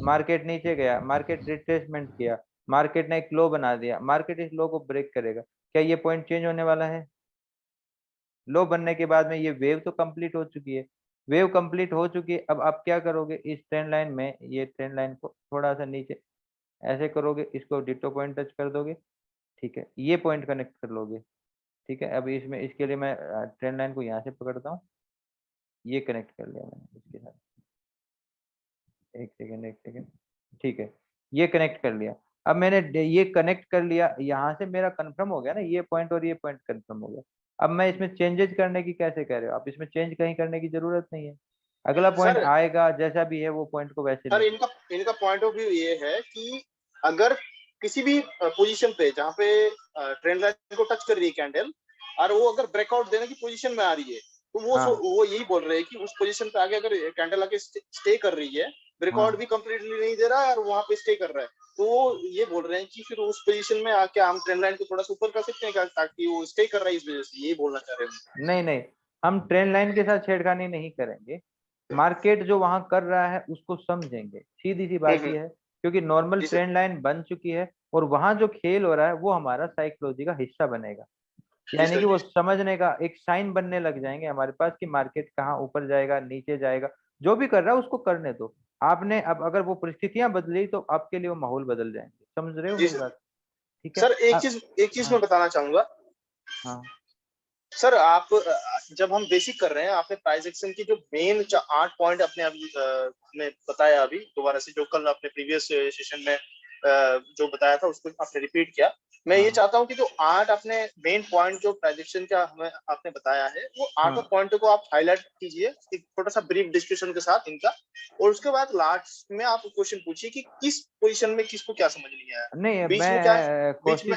मार्केट नीचे गया, मार्केट रिट्रेसमेंट किया, मार्केट ने एक लो बना दिया, मार्केट इस लो को ब्रेक करेगा, क्या ये पॉइंट चेंज होने वाला है? लो बनने के बाद में ये वेव तो कंप्लीट हो चुकी है, वेव कंप्लीट हो चुकी है। अब आप क्या करोगे, इस ट्रेंड लाइन में, ये ट्रेंड लाइन को थोड़ा सा नीचे ऐसे करोगे, इसको डिटो पॉइंट टच कर दोगे, ठीक है, ये पॉइंट कनेक्ट कर लोगे, ठीक है। अब इसमें इसके लिए मैं ट्रेंड लाइन को यहाँ से पकड़ता हूँ, ये कनेक्ट कर लिया मैंने इसके साथ, एक सेकेंड, ठीक है, ये कनेक्ट कर लिया। अब मैंने ये कनेक्ट कर लिया, यहाँ से मेरा कंफर्म हो गया ना, ये पॉइंट और ये पॉइंट कंफर्म हो गया। अब मैं इसमें चेंजेस करने की कैसे कह रहे हो आप, इसमें चेंज कहीं करने की जरूरत नहीं है, अगला पॉइंट सर आएगा जैसा भी है वो पॉइंट को वैसे सर लेंगे। इनका पॉइंट ऑफ व्यू ये है कि अगर किसी भी पोजीशन पे जहाँ पे ट्रेंड लाइन को टच कर रही है कैंडल, और वो अगर ब्रेकआउट देने की पोजीशन में आ रही है, तो हाँ वो यही बोल रहे हैं कि उस पोजीशन पे आगे अगर कैंडल आके स्टे कर रही है, ब्रेकआउट हाँ भी कंप्लीटली नहीं दे रहा है और वहां पे स्टे कर रहा है, तो वो ये बोल रहे हैं कि फिर उस पोजीशन में आके हम ट्रेंड लाइन को थोड़ा सा ऊपर कर सकते हैं क्या, ताकि वो स्टे कर रहा है, इस वजह से यही बोलना चाह रहे हैं। नहीं नहीं, हम ट्रेंड लाइन के साथ छेड़खानी नहीं करेंगे, मार्केट जो वहां कर रहा है उसको समझेंगे, सीधी सी बात ये है, क्योंकि नॉर्मल जी सर। ट्रेंड लाइन बन चुकी है और वहां जो खेल हो रहा है वो हमारा साइकोलॉजी का हिस्सा बनेगा, यानी सर, कि वो समझने का एक साइन बनने लग जाएंगे हमारे पास कि मार्केट कहाँ ऊपर जाएगा नीचे जाएगा, जो भी कर रहा है उसको करने दो। आपने अब अगर वो परिस्थितियां बदली तो आपके लिए वो माहौल बदल जाएंगे, समझ रहे हो जी मेरी सर। बात? ठीक है। सर एक चीज हाँ मैं बताना चाहूंगा हाँ सर, आप जब हम बेसिक कर रहे हैं, आपने प्राइस एक्शन की जो मेन 8 पॉइंट अपने अभी हमें बताया, अभी दोबारा से जो कल आपने प्रीवियस सेशन में जो बताया था उसको आपने रिपीट किया। मैं ये चाहता हूं कि जो 8 अपने मेन पॉइंट जो प्राइजेक्शन का हमें आपने बताया है, वो 8 पॉइंट को आप हाईलाइट कीजिए एक छोटा सा ब्रीफ डिस्कशन के साथ इनका, और उसके बाद लास्ट में आप क्वेश्चन पूछिए कि किस पोजीशन में किसको क्या समझ नहीं आया। नहीं, बीच में क्या है, मैं कोशिश,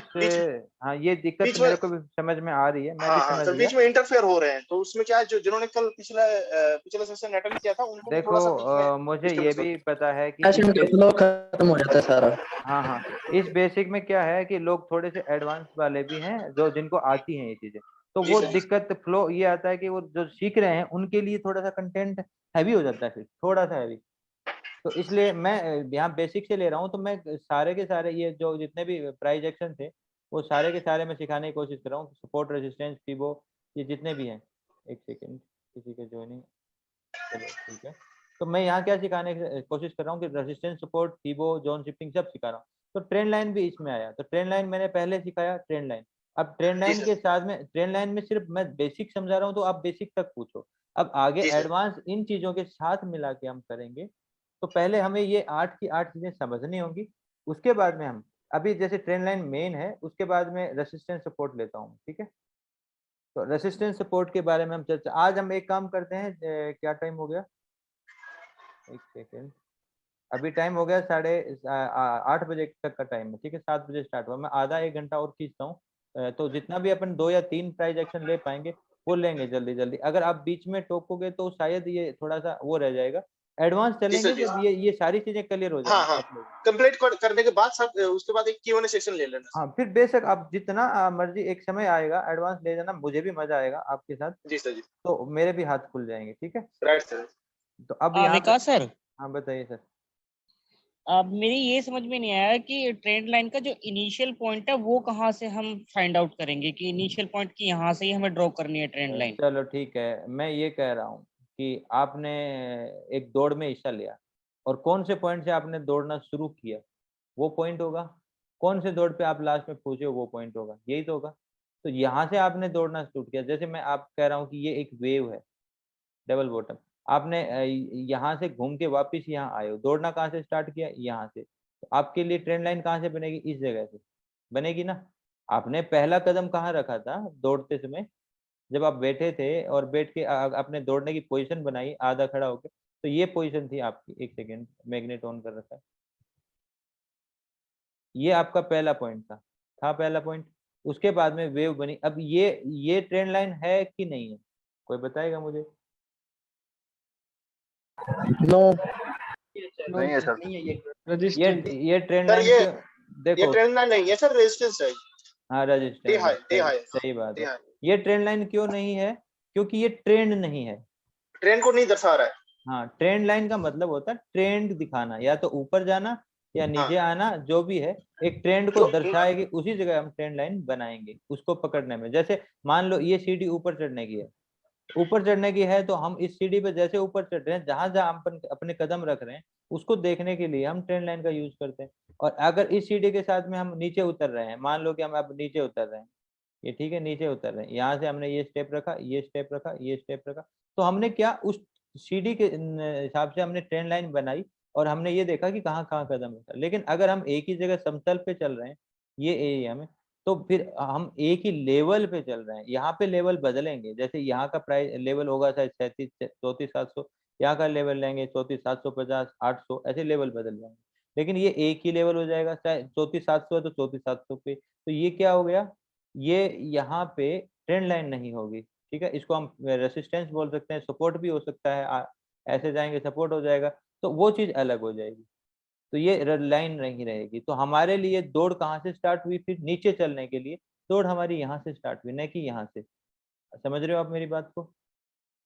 हाँ ये दिक्कत बीच मेरे में को भी समझ में आ रही है, मैं भी हाँ समझ सर, गया। बीच में इंटरफेयर हो रहे हैं, तो उसमें क्या है, जो जिन्होंने कल पिछला सेशन अटेंड किया था उनको भी थोड़ा सा बीच में देखो मुझे ये डिस्टर्बेंस भी होती पता है कि सेशन का फ्लो खत्म हो जाता है सारा। हाँ हाँ, इस बेसिक में क्या है कि लोग थोड़े से एडवांस वाले भी हैं जो जिनको आती हैं ये चीजें, तो जी वो सर। दिक्कत फ्लो ये आता है कि वो जो सीख रहे हैं उनके लिए थोड़ा सा कंटेंट हैवी हो जाता है, फिर थोड़ा सा हैवी, तो इसलिए मैं यहाँ बेसिक से ले रहा हूँ, तो मैं सारे के सारे ये जो जितने भी प्राइस एक्शन थे वो सारे के सारे मैं सिखाने की कोशिश कर रहा हूँ, सपोर्ट रेजिस्टेंस फिबो ये जितने भी हैं। एक सेकेंड, किसी के ज्वाइनिंग, चलो ठीक है, तो मैं यहाँ क्या सिखाने की कोशिश कर रहा हूँ कि रेजिस्टेंस सपोर्ट फिबो जोन शिफ्टिंग सब सिखा रहा हूँ, तो ट्रेंड लाइन भी इसमें आया, तो ट्रेंड लाइन मैंने पहले सिखाया ट्रेंड लाइन, अब ट्रेंड जी लाइन सर। के साथ में ट्रेंड लाइन में सिर्फ मैं बेसिक समझा रहा हूँ, तो आप बेसिक तक पूछो, अब आगे जी सर। एडवांस इन चीजों के साथ मिला के हम करेंगे, तो पहले हमें ये 8 की 8 चीजें समझनी होंगी, उसके बाद में हम अभी जैसे ट्रेंड लाइन मेन है उसके बाद में रेसिस्टेंस सपोर्ट लेता हूँ, ठीक है, तो रेसिस्टेंस सपोर्ट के बारे में हम चर्चा, आज हम एक काम करते हैं, क्या टाइम हो गया, एक सेकेंड, अभी टाइम हो गया 8:30 बजे तक का टाइम है, ठीक है, 7 बजे स्टार्ट हुआ, मैं आधा 1 घंटा और खींचता हूँ, तो जितना भी अपन 2 या 3 प्राइज एक्शन ले पाएंगे वो लेंगे जल्दी जल्दी, अगर आप बीच में टोकोगे तो शायद ये थोड़ा सा वो रह जाएगा, एडवांस चलेंगे जी जब सर। ये सारी चीजें क्लियर हो हाँ जाएंगी हाँ, आप लोग। कंप्लीट करने के बाद सब उसके बाद एक Q&A सेशन ले लेना। हाँ फिर बेशक आप जितना मर्जी, एक समय आएगा एडवांस ले जाना, मुझे भी मजा आएगा आपके साथ, जी सर जी। तो मेरे भी हाथ खुल जाएंगे, ठीक है। Right sir. तो अब यहाँ पे विकास सर, हाँ बताइए सर। अब मेरी ये समझ में नहीं आया कि ट्रेंड लाइन का जो इनिशियल पॉइंट है वो कहाँ से हम फाइंड आउट करेंगे कि इनिशियल पॉइंट की यहाँ से ही हमें ड्रॉ करनी है ट्रेंड लाइन। चलो ठीक है, मैं ये कह रहा हूँ कि आपने एक दौड़ में हिस्सा लिया और कौन से पॉइंट से आपने दौड़ना शुरू किया वो पॉइंट होगा, कौन से दौड़ पे आप लास्ट में पहुंचे वो पॉइंट होगा, यही तो होगा, तो यहाँ से आपने दौड़ना शुरू किया, जैसे मैं आप कह रहा हूँ कि ये एक वेव है डबल बॉटम, आपने यहाँ से घूम के वापस यहाँ आए हो, दौड़ना कहाँ से स्टार्ट किया, यहाँ से, तो आपके लिए ट्रेंड लाइन कहाँ से बनेगी, इस जगह से बनेगी ना। आपने पहला कदम कहाँ रखा था दौड़ते समय, जब आप बैठे थे और बैठ के अपने दौड़ने की पोजीशन बनाई आधा खड़ा होकर, तो ये पोजीशन थी आपकी, एक सेकेंड मैग्नेट ऑन कर रखा है, ये आपका पहला पॉइंट था पहला पॉइंट, उसके बाद में वेव बनी, अब ये ट्रेंड लाइन है कि नहीं है, कोई बताएगा मुझे। नो नहीं है सर। ये ट्रेंड सर लाइन ये देखो, ट्रेंड लाइन नहीं है सर, रेजिस्टेंस है। हाँ रजिस्टेंस, सही बात है, ये ट्रेंड लाइन क्यों नहीं है, क्योंकि ये ट्रेंड नहीं है, ट्रेंड को नहीं दर्शा रहा है। हाँ ट्रेंड लाइन का मतलब होता है ट्रेंड दिखाना, या तो ऊपर जाना या नीचे आना, जो भी है एक ट्रेंड को दर्शाएगी, उसी जगह हम ट्रेंड लाइन बनाएंगे उसको पकड़ने में। जैसे मान लो ये सीढ़ी ऊपर चढ़ने की है, ऊपर चढ़ने की है, तो हम इस सीढ़ी पे जैसे ऊपर चढ़ रहे हैं, जहां जहां हम अपने कदम रख रहे हैं उसको देखने के लिए हम ट्रेंड लाइन का यूज करते हैं। और अगर इस सीढ़ी के साथ में हम नीचे उतर रहे हैं, मान लो कि हम अब नीचे उतर रहे हैं, ये ठीक है, नीचे उतर रहे हैं, यहाँ से हमने ये स्टेप रखा, ये स्टेप रखा, ये स्टेप रखा, तो हमने क्या उस सीढ़ी के हिसाब से हमने ट्रेंड लाइन बनाई, और हमने ये देखा कि कहाँ कहाँ कदम रखा। लेकिन अगर हम एक ही जगह समतल पे चल रहे हैं ये एरिया में, तो फिर हम एक ही लेवल पे चल रहे हैं। यहाँ पे लेवल बदलेंगे, जैसे यहाँ का प्राइस लेवल होगा शायद 34,700, यहाँ का लेवल लेंगे 34,750, 800, ऐसे लेवल बदल जाएंगे। लेकिन ये एक ही लेवल हो जाएगा, चाहे 34,700 है तो 34,700 पे। तो ये क्या हो गया, ये यहाँ पे ट्रेंड लाइन नहीं होगी, ठीक है। इसको हम रेसिस्टेंस बोल सकते हैं, सपोर्ट भी हो सकता है, ऐसे जाएंगे सपोर्ट हो जाएगा, तो वो चीज अलग हो जाएगी। तो ये लाइन नहीं रहेगी। तो हमारे लिए दौड़ कहाँ से स्टार्ट हुई, फिर नीचे चलने के लिए दौड़ हमारी यहाँ से स्टार्ट हुई, न कि यहाँ से। समझ रहे हो आप मेरी बात को?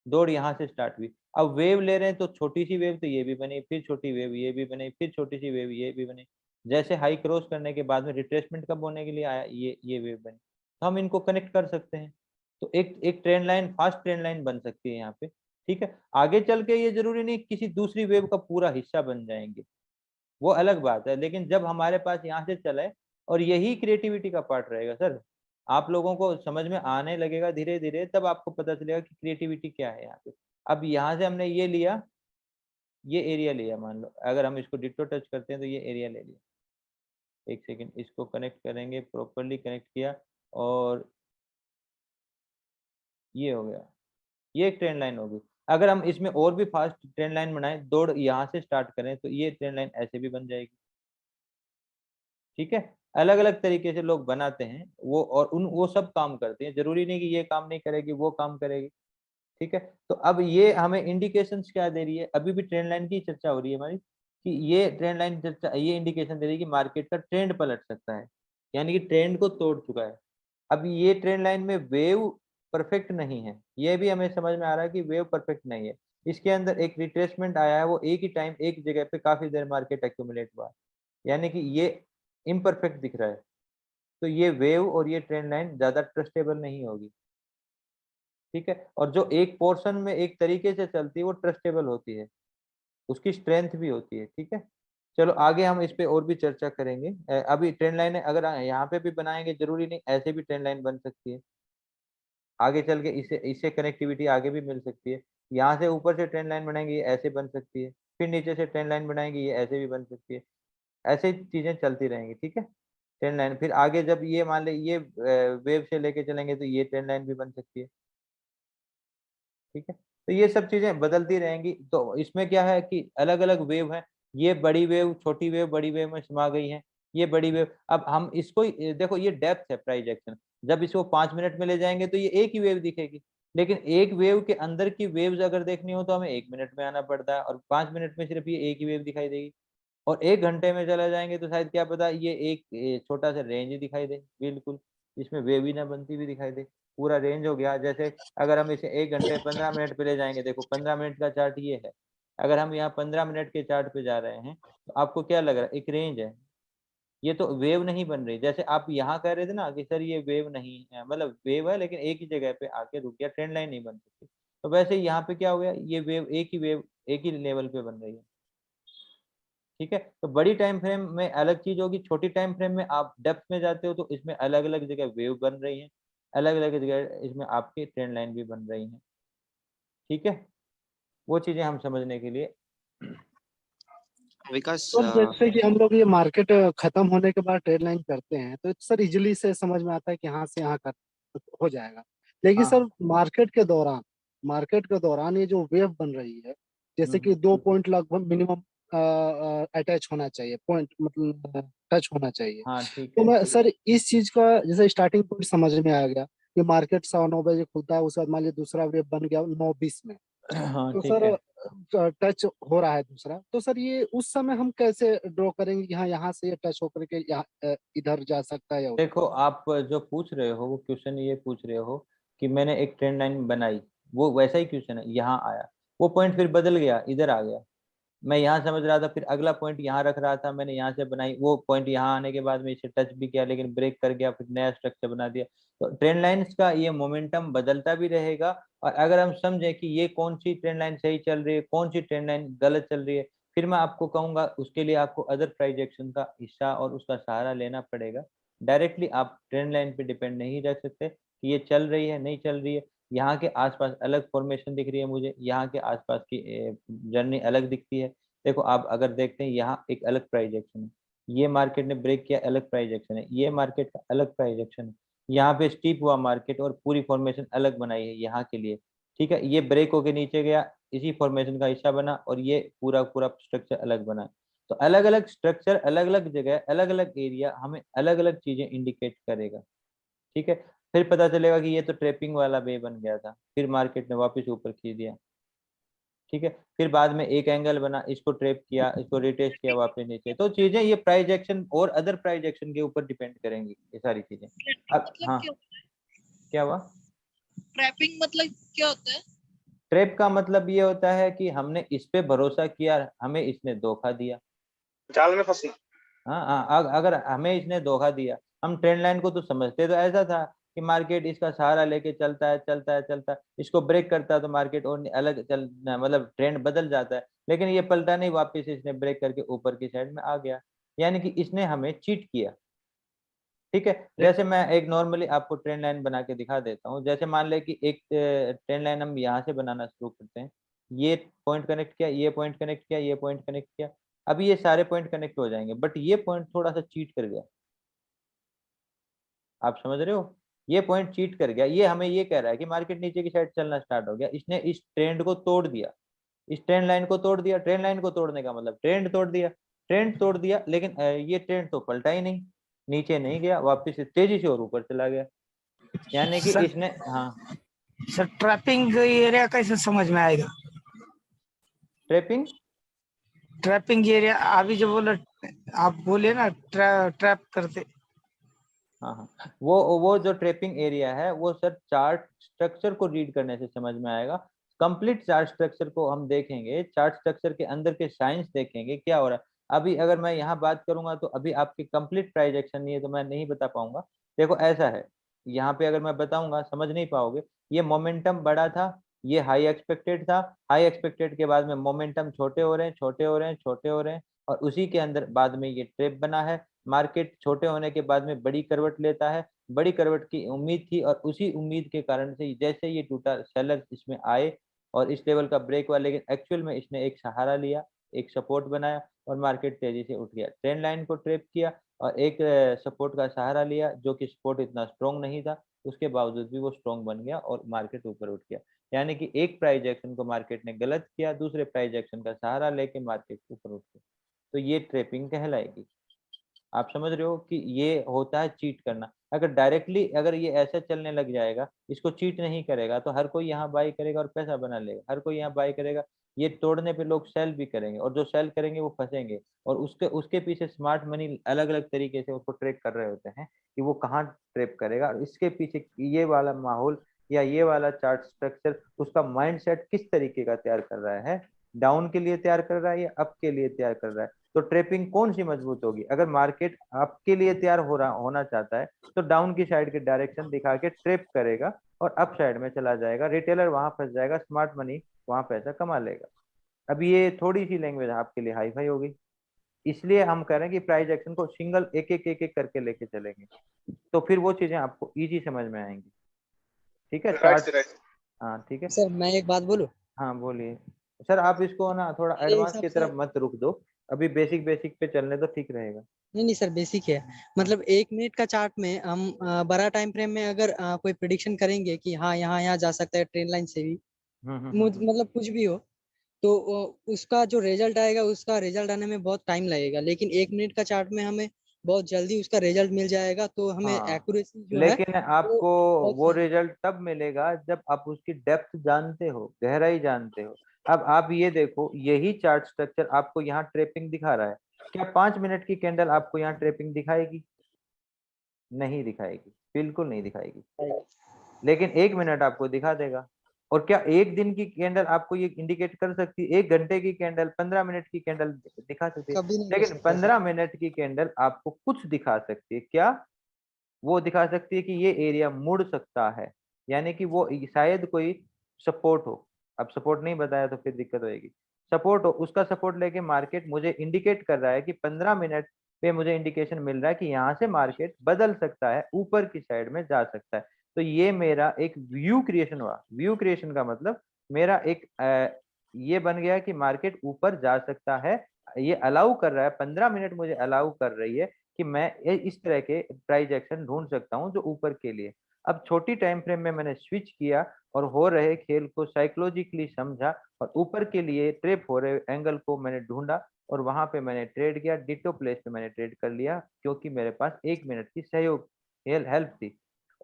दौड़ यहाँ से स्टार्ट हुई। अब वेव ले रहे हैं तो छोटी सी वेव तो ये भी बनी, फिर छोटी वेव ये भी बनी, फिर छोटी सी वेव ये भी बनी। जैसे हाई क्रॉस करने के बाद में रिट्रेसमेंट कब होने के लिए आया, ये वेव बनी। तो हम इनको कनेक्ट कर सकते हैं। तो एक trend line, fast trend line बन सकती है यहाँ पे, ठीक है। आगे चल के ये जरूरी नहीं किसी दूसरी वेव का पूरा हिस्सा बन जाएंगे, वो अलग बात है। लेकिन जब हमारे पास यहाँ से चले, और यही क्रिएटिविटी का पार्ट रहेगा सर, आप लोगों को समझ में आने लगेगा धीरे धीरे, तब आपको पता चलेगा कि क्रिएटिविटी क्या है यहाँ पे। अब यहाँ से हमने ये लिया, ये एरिया लिया, मान लो अगर हम इसको डिटो टच करते हैं तो ये एरिया ले लिया। एक सेकेंड, इसको कनेक्ट करेंगे, प्रॉपरली कनेक्ट किया, और ये हो गया, ये एक ट्रेंड लाइन होगी। अगर हम इसमें और भी फास्ट ट्रेंड लाइन बनाएं, दौड़ यहाँ से स्टार्ट करें, तो ये ट्रेंड लाइन ऐसे भी बन जाएगी, ठीक है। अलग अलग तरीके से लोग बनाते हैं वो, और वो सब काम करते हैं, जरूरी नहीं कि ये काम नहीं करेगी वो काम करेगी, ठीक है। तो अब ये हमें इंडिकेशंस क्या दे रही है, अभी भी ट्रेंड लाइन की चर्चा हो रही है हमारी, कि ये ट्रेंड लाइन चर्चा, ये इंडिकेशन दे रही है कि मार्केट का ट्रेंड पलट सकता है, यानी कि ट्रेंड को तोड़ चुका है। अब ये ट्रेंड लाइन में वेव परफेक्ट नहीं है, ये भी हमें समझ में आ रहा है कि वेव परफेक्ट नहीं है। इसके अंदर एक रिट्रेसमेंट आया है, वो एक ही टाइम एक जगह पे काफी देर मार्केट एक्यूमुलेट हुआ है, यानी कि ये इम्परफेक्ट दिख रहा है। तो ये वेव और ये ट्रेंड लाइन ज्यादा ट्रस्टेबल नहीं होगी, ठीक है। और जो एक पोर्शन में एक तरीके से चलती है वो ट्रस्टेबल होती है, उसकी स्ट्रेंथ भी होती है, ठीक है। चलो आगे हम इस पे और भी चर्चा करेंगे। अभी ट्रेंड लाइन अगर यहाँ पे भी बनाएंगे, जरूरी नहीं ऐसे भी ट्रेंड लाइन बन सकती है, आगे चल के इससे कनेक्टिविटी आगे भी मिल सकती है। यहाँ से ऊपर से ट्रेंड लाइन बनाएंगे, ये ऐसे बन सकती है, फिर नीचे से ट्रेंड लाइन बनाएंगे, ये ऐसे भी बन सकती है। ऐसे चीजें चलती रहेंगी, ठीक है। ट्रेंड लाइन फिर आगे जब ये मान ले ये वेव से लेके चलेंगे तो ये ट्रेंड लाइन भी बन सकती है, ठीक है। तो ये सब चीजें बदलती रहेंगी। तो इसमें क्या है कि अलग अलग वेव है, ये बड़ी वेव छोटी वेव बड़ी वेव में समा गई है, ये बड़ी वेव। अब हम इसको देखो, ये डेप्थ है प्राइस एक्शन, जब इसको 5 मिनट में ले जाएंगे तो ये एक ही वेव दिखेगी। लेकिन एक वेव के अंदर की वेव्स अगर देखनी हो तो हमें 1 मिनट में आना पड़ता है, और 5 मिनट में सिर्फ ये एक ही वेव दिखाई देगी। और 1 घंटे में चला जाएंगे तो शायद क्या पता ये एक छोटा सा रेंज ही दिखाई दे, बिल्कुल जिसमें वेव ही ना बनती भी दिखाई दे, पूरा रेंज हो गया। जैसे अगर हम इसे 1 घंटे 15 मिनट पे ले जाएंगे, देखो 15 मिनट का चार्ट ये है, अगर हम यहाँ 15 मिनट के चार्ट पे जा रहे हैं तो आपको क्या लग रहा है, एक रेंज है, ये तो वेव नहीं बन रही। जैसे आप यहाँ कह रहे थे ना कि सर ये वेव नहीं है, मतलब वेव है लेकिन एक ही जगह पे आके रुक गया, ट्रेंड लाइन नहीं बन सकती। तो वैसे यहाँ पे क्या हो गया, ये वेव एक ही लेवल पे बन रही है, ठीक है। तो बड़ी टाइम फ्रेम में अलग चीज होगी, छोटी टाइम फ्रेम में आप डेप्थ में जाते हो तो इसमें अलग अलग जगह वेव बन रही है, अलग अलग जगह इसमें आपकी ट्रेंड लाइन भी बन रही है, ठीक है। वो चीजें हम समझने के लिए विकास तो जैसे कि हम लोग ये मार्केट खत्म होने के बाद ट्रेड लाइन करते हैं तो सर इजिली से समझ में आता है कि यहाँ से यहाँ कर हो जाएगा। लेकिन सर मार्केट के दौरान ये जो वेव बन रही है, जैसे कि 2 पॉइंट लगभग मिनिमम अटैच होना चाहिए, पॉइंट मतलब टच होना चाहिए। हाँ ठीक तो है। मैं सर इस चीज का जैसे स्टार्टिंग पॉइंट समझ में आ गया कि मार्केट 9:15 बजे खुलता है, उसके बाद मान लीजिए दूसरा वेव बन गया 9:20 में, हाँ तो ठीक है। सर टच हो रहा है दूसरा, तो सर ये उस समय हम कैसे ड्रॉ करेंगे कि हाँ यहाँ से ये टच होकर के यहाँ इधर जा सकता है या उधर? देखो आप जो पूछ रहे हो वो क्वेश्चन ये पूछ रहे हो कि मैंने एक ट्रेंड लाइन बनाई, वो वैसा ही क्वेश्चन है, यहाँ आया वो पॉइंट फिर बदल गया, इधर आ गया, मैं यहाँ समझ रहा था, फिर अगला पॉइंट यहाँ रख रहा था, मैंने यहाँ से बनाई, वो पॉइंट यहाँ आने के बाद में इसे टच भी किया लेकिन ब्रेक कर गया, फिर नया स्ट्रक्चर बना दिया। तो ट्रेंड लाइंस का ये मोमेंटम बदलता भी रहेगा। और अगर हम समझें कि ये कौन सी ट्रेंड लाइन सही चल रही है, कौन सी ट्रेंड लाइन गलत चल रही है, फिर मैं आपको कहूंगा उसके लिए आपको अदर प्राइस एक्शन का हिस्सा और उसका सहारा लेना पड़ेगा। डायरेक्टली आप ट्रेंड लाइन पे डिपेंड नहीं रह सकते कि ये चल रही है नहीं चल रही है, यहाँ के आसपास अलग फॉर्मेशन दिख रही है मुझे, यहाँ के आसपास की जर्नी अलग दिखती है, देखो आप अगर देखते हैं यहाँ एक अलग प्राइस एक्शन है, ये मार्केट ने ब्रेक किया, अलग प्राइस एक्शन है, ये मार्केट का अलग प्राइस एक्शन है, यहाँ पे स्टीप हुआ मार्केट और पूरी फॉर्मेशन अलग बनाई है यहाँ के लिए, ठीक है। ये ब्रेक होके नीचे गया, इसी फॉर्मेशन का हिस्सा बना और ये पूरा पूरा स्ट्रक्चर अलग बना। तो अलग अलग स्ट्रक्चर, अलग अलग जगह, अलग अलग एरिया हमें अलग अलग चीजें इंडिकेट करेगा, ठीक है। फिर पता चलेगा कि ये तो ट्रेपिंग वाला वे बन गया था, फिर मार्केट ने वापस ऊपर खींच दिया, ठीक है। फिर बाद में एक एंगल बना, इसको ट्रेप किया, इसको रिटेस्ट किया वापस नीचे। तो चीजें ये प्राइस एक्शन और अदर प्राइस एक्शन के ऊपर डिपेंड करेंगी ये सारी चीजें। अब हाँ क्या हुआ? ट्रैपिंग मतलब क्या होता है? ट्रैप का मतलब ये होता है कि हमने इस पे भरोसा किया, हमें इसने धोखा दिया, जाल में फंसी। हाँ, अगर हमें इसने धोखा दिया, हम ट्रेंड लाइन को तो समझते तो ऐसा था कि मार्केट इसका सहारा लेके चलता है चलता है चलता है, इसको ब्रेक करता है तो मार्केट और अलग चल, मतलब ट्रेंड बदल जाता है। लेकिन ये पलटा नहीं, वापस इसने ब्रेक करके ऊपर की साइड में आ गया, यानी कि इसने हमें चीट किया, ठीक है। जैसे मैं एक नॉर्मली आपको ट्रेंड लाइन बना के दिखा देता हूँ। जैसे मान ले कि एक ट्रेंड लाइन हम यहाँ से बनाना शुरू करते हैं, ये पॉइंट कनेक्ट किया, ये पॉइंट कनेक्ट किया, ये पॉइंट कनेक्ट किया, अभी ये सारे पॉइंट कनेक्ट हो जाएंगे, बट ये पॉइंट थोड़ा सा चीट कर गया, आप समझ रहे हो? ये पॉइंट चीट कर गया, ये हमें ये कह रहा है कि मार्केट नीचे की साइड चलना स्टार्ट हो गया, इसने इस ट्रेंड को तोड़ दिया, इस ट्रेंड लाइन को तोड़ दिया। ट्रेंड लाइन को तोड़ने का मतलब ट्रेंड तोड़ दिया, ट्रेंड तोड़ दिया, लेकिन ये ट्रेंड तो पलटा ही नहीं, नीचे नहीं गया, वापस तेजी से और ऊपर चला गया, यानी कि इसने हाँ सर ट्रैपिंग एरिया कैसे समझ में आएगा? ट्रैपिंग ट्रैपिंग एरिया अभी जो बोला आप बोले ना, ट्रैप करते। हाँ, वो जो ट्रैपिंग एरिया है वो सर चार्ट स्ट्रक्चर को रीड करने से समझ में आएगा। कंप्लीट चार्ट स्ट्रक्चर को हम देखेंगे, चार्ट स्ट्रक्चर के अंदर के साइंस देखेंगे क्या हो रहा है। अभी अगर मैं यहाँ बात करूंगा तो अभी आपकी कंप्लीट प्राइस एक्शन नहीं है तो मैं नहीं बता पाऊंगा। देखो ऐसा है, यहाँ पे अगर मैं बताऊंगा समझ नहीं पाओगे। ये मोमेंटम बड़ा था, ये हाई एक्सपेक्टेड था, हाई एक्सपेक्टेड के बाद में मोमेंटम छोटे हो रहे हैं, छोटे हो रहे हैं, छोटे हो रहे हैं, और उसी के अंदर बाद में ये ट्रैप बना है। मार्केट छोटे होने के बाद में बड़ी करवट लेता है, बड़ी करवट की उम्मीद थी और उसी उम्मीद के कारण से जैसे ये टूटा, सेलर इसमें आए और इस लेवल का ब्रेक हुआ, लेकिन एक्चुअल में इसने एक सहारा लिया, एक सपोर्ट बनाया और मार्केट तेजी से उठ गया। ट्रेंड लाइन को ट्रैप किया और एक सपोर्ट का सहारा लिया, जो कि सपोर्ट इतना स्ट्रॉन्ग नहीं था, उसके बावजूद भी वो स्ट्रॉन्ग बन गया और मार्केट ऊपर उठ गया। यानी कि एक प्राइस एक्शन को मार्केट ने गलत किया, दूसरे प्राइस एक्शन का सहारा लेके मार्केट ऊपर उठ गया, तो ये ट्रैपिंग कहलाएगी। आप समझ रहे हो कि ये होता है चीट करना। अगर डायरेक्टली अगर ये ऐसा चलने लग जाएगा, इसको चीट नहीं करेगा तो हर कोई यहाँ बाई करेगा और पैसा बना लेगा, हर कोई यहाँ बाई करेगा, ये तोड़ने पे लोग सेल भी करेंगे और जो सेल करेंगे वो फंसेंगे। और उसके पीछे स्मार्ट मनी अलग अलग तरीके से उसको ट्रैक कर रहे होते हैं कि वो कहाँ ट्रैप करेगा, और इसके पीछे ये वाला माहौल या ये वाला चार्ट स्ट्रक्चर उसका माइंडसेट किस तरीके का तैयार कर रहा है, डाउन के लिए तैयार कर रहा है या अप के लिए तैयार कर रहा है। तो ट्रेपिंग कौन सी मजबूत होगी? अगर मार्केट आपके लिए तैयार होना चाहता है तो डाउन की साइड के डायरेक्शन दिखा के ट्रेप करेगा और अप साइड में चला जाएगा, रिटेलर वहां फंस जाएगा, स्मार्ट मनी वहां पैसा कमा लेगा। अब ये थोड़ी सी लैंग्वेज आपके लिए हाई फाई हो गई, इसलिए हम कह रहे हैं कि प्राइस एक्शन को सिंगल एक एक करके लेके चलेंगे तो फिर वो चीजें आपको इजी समझ में आएंगी, ठीक है। हाँ ठीक है सर, मैं एक बात बोलूं? हाँ बोलिए सर। आप इसको ना थोड़ा एडवांस की तरफ मत रुक दो, अभी बेसिक पे चलने तो ठीक रहेगा। नहीं सर, बेसिक है। मतलब 1 मिनट का चार्ट में हम बड़ा टाइम फ्रेम में अगर कोई प्रेडिक्शन करेंगे कि हाँ यहाँ जा सकता है ट्रेंड लाइन से भी, मतलब कुछ भी हो, तो उसका जो रिजल्ट आएगा, उसका रिजल्ट आने में बहुत टाइम लगेगा। लेकिन 1 मिनट का चार्ट में हमें बहुत जल्दी उसका रिजल्ट मिल जाएगा, तो हमें एक्यूरेसी जो है, लेकिन आपको वो रिजल्ट तब मिलेगा जब आप उसकी डेप्थ जानते हो, गहराई जानते हो। अब आप ये देखो, यही चार्ट स्ट्रक्चर आपको यहाँ ट्रेपिंग दिखा रहा है, क्या 5 मिनट की कैंडल आपको यहाँ ट्रेपिंग दिखाएगी? नहीं दिखाएगी, बिल्कुल नहीं दिखाएगी। लेकिन 1 मिनट आपको दिखा देगा। और क्या 1 दिन की कैंडल आपको ये इंडिकेट कर सकती है? 1 घंटे की कैंडल, 15 मिनट की कैंडल दिखा सकती है, लेकिन 15 मिनट की कैंडल आपको कुछ दिखा सकती है। क्या वो दिखा सकती है कि ये एरिया मुड़ सकता है, यानी कि वो शायद कोई सपोर्ट हो। अब सपोर्ट नहीं बताया तो फिर दिक्कत होगी। सपोर्ट हो, उसका सपोर्ट लेके मार्केट मुझे इंडिकेट कर रहा है कि 15 मिनट पे मुझे इंडिकेशन मिल रहा है कि यहाँ से मार्केट बदल सकता है, ऊपर की साइड में जा सकता है। तो ये मेरा एक व्यू क्रिएशन हुआ। व्यू क्रिएशन का मतलब मेरा एक ये बन गया कि मार्केट ऊपर जा सकता है, ये अलाउ कर रहा है, 15 मिनट मुझे अलाउ कर रही है कि मैं इस तरह के प्राइस एक्शन ढूंढ सकता हूं जो ऊपर के लिए। अब छोटी टाइम फ्रेम में मैंने स्विच किया और हो रहे खेल को साइकोलॉजिकली समझा और ऊपर के लिए ट्रेप हो रहे एंगल को मैंने ढूंढा और वहां पे मैंने ट्रेड किया, डिटो प्लेस पे मैंने ट्रेड कर लिया क्योंकि मेरे पास 1 मिनट की सहयोग हेल्प थी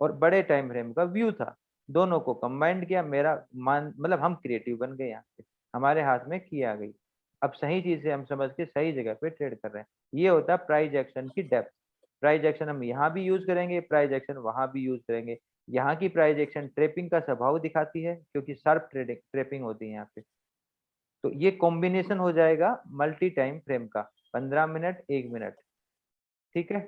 और बड़े टाइम फ्रेम का व्यू था। दोनों को कंबाइंड किया, मेरा मान मतलब हम क्रिएटिव बन गए, यहाँ पे हमारे हाथ में की आ गई। अब सही चीज से हम समझ के सही जगह पे ट्रेड कर रहे हैं। ये होता है प्राइस एक्शन की डेप्थ। प्राइस एक्शन हम यहाँ भी यूज करेंगे, प्राइस एक्शन वहां भी यूज करेंगे। यहाँ की प्राइस एक्शन ट्रेपिंग का स्वभाव दिखाती है क्योंकि शार्प ट्रेपिंग होती है यहाँ पे। तो ये कॉम्बिनेशन हो जाएगा मल्टी टाइम फ्रेम का, 15 मिनट 1 मिनट। ठीक है।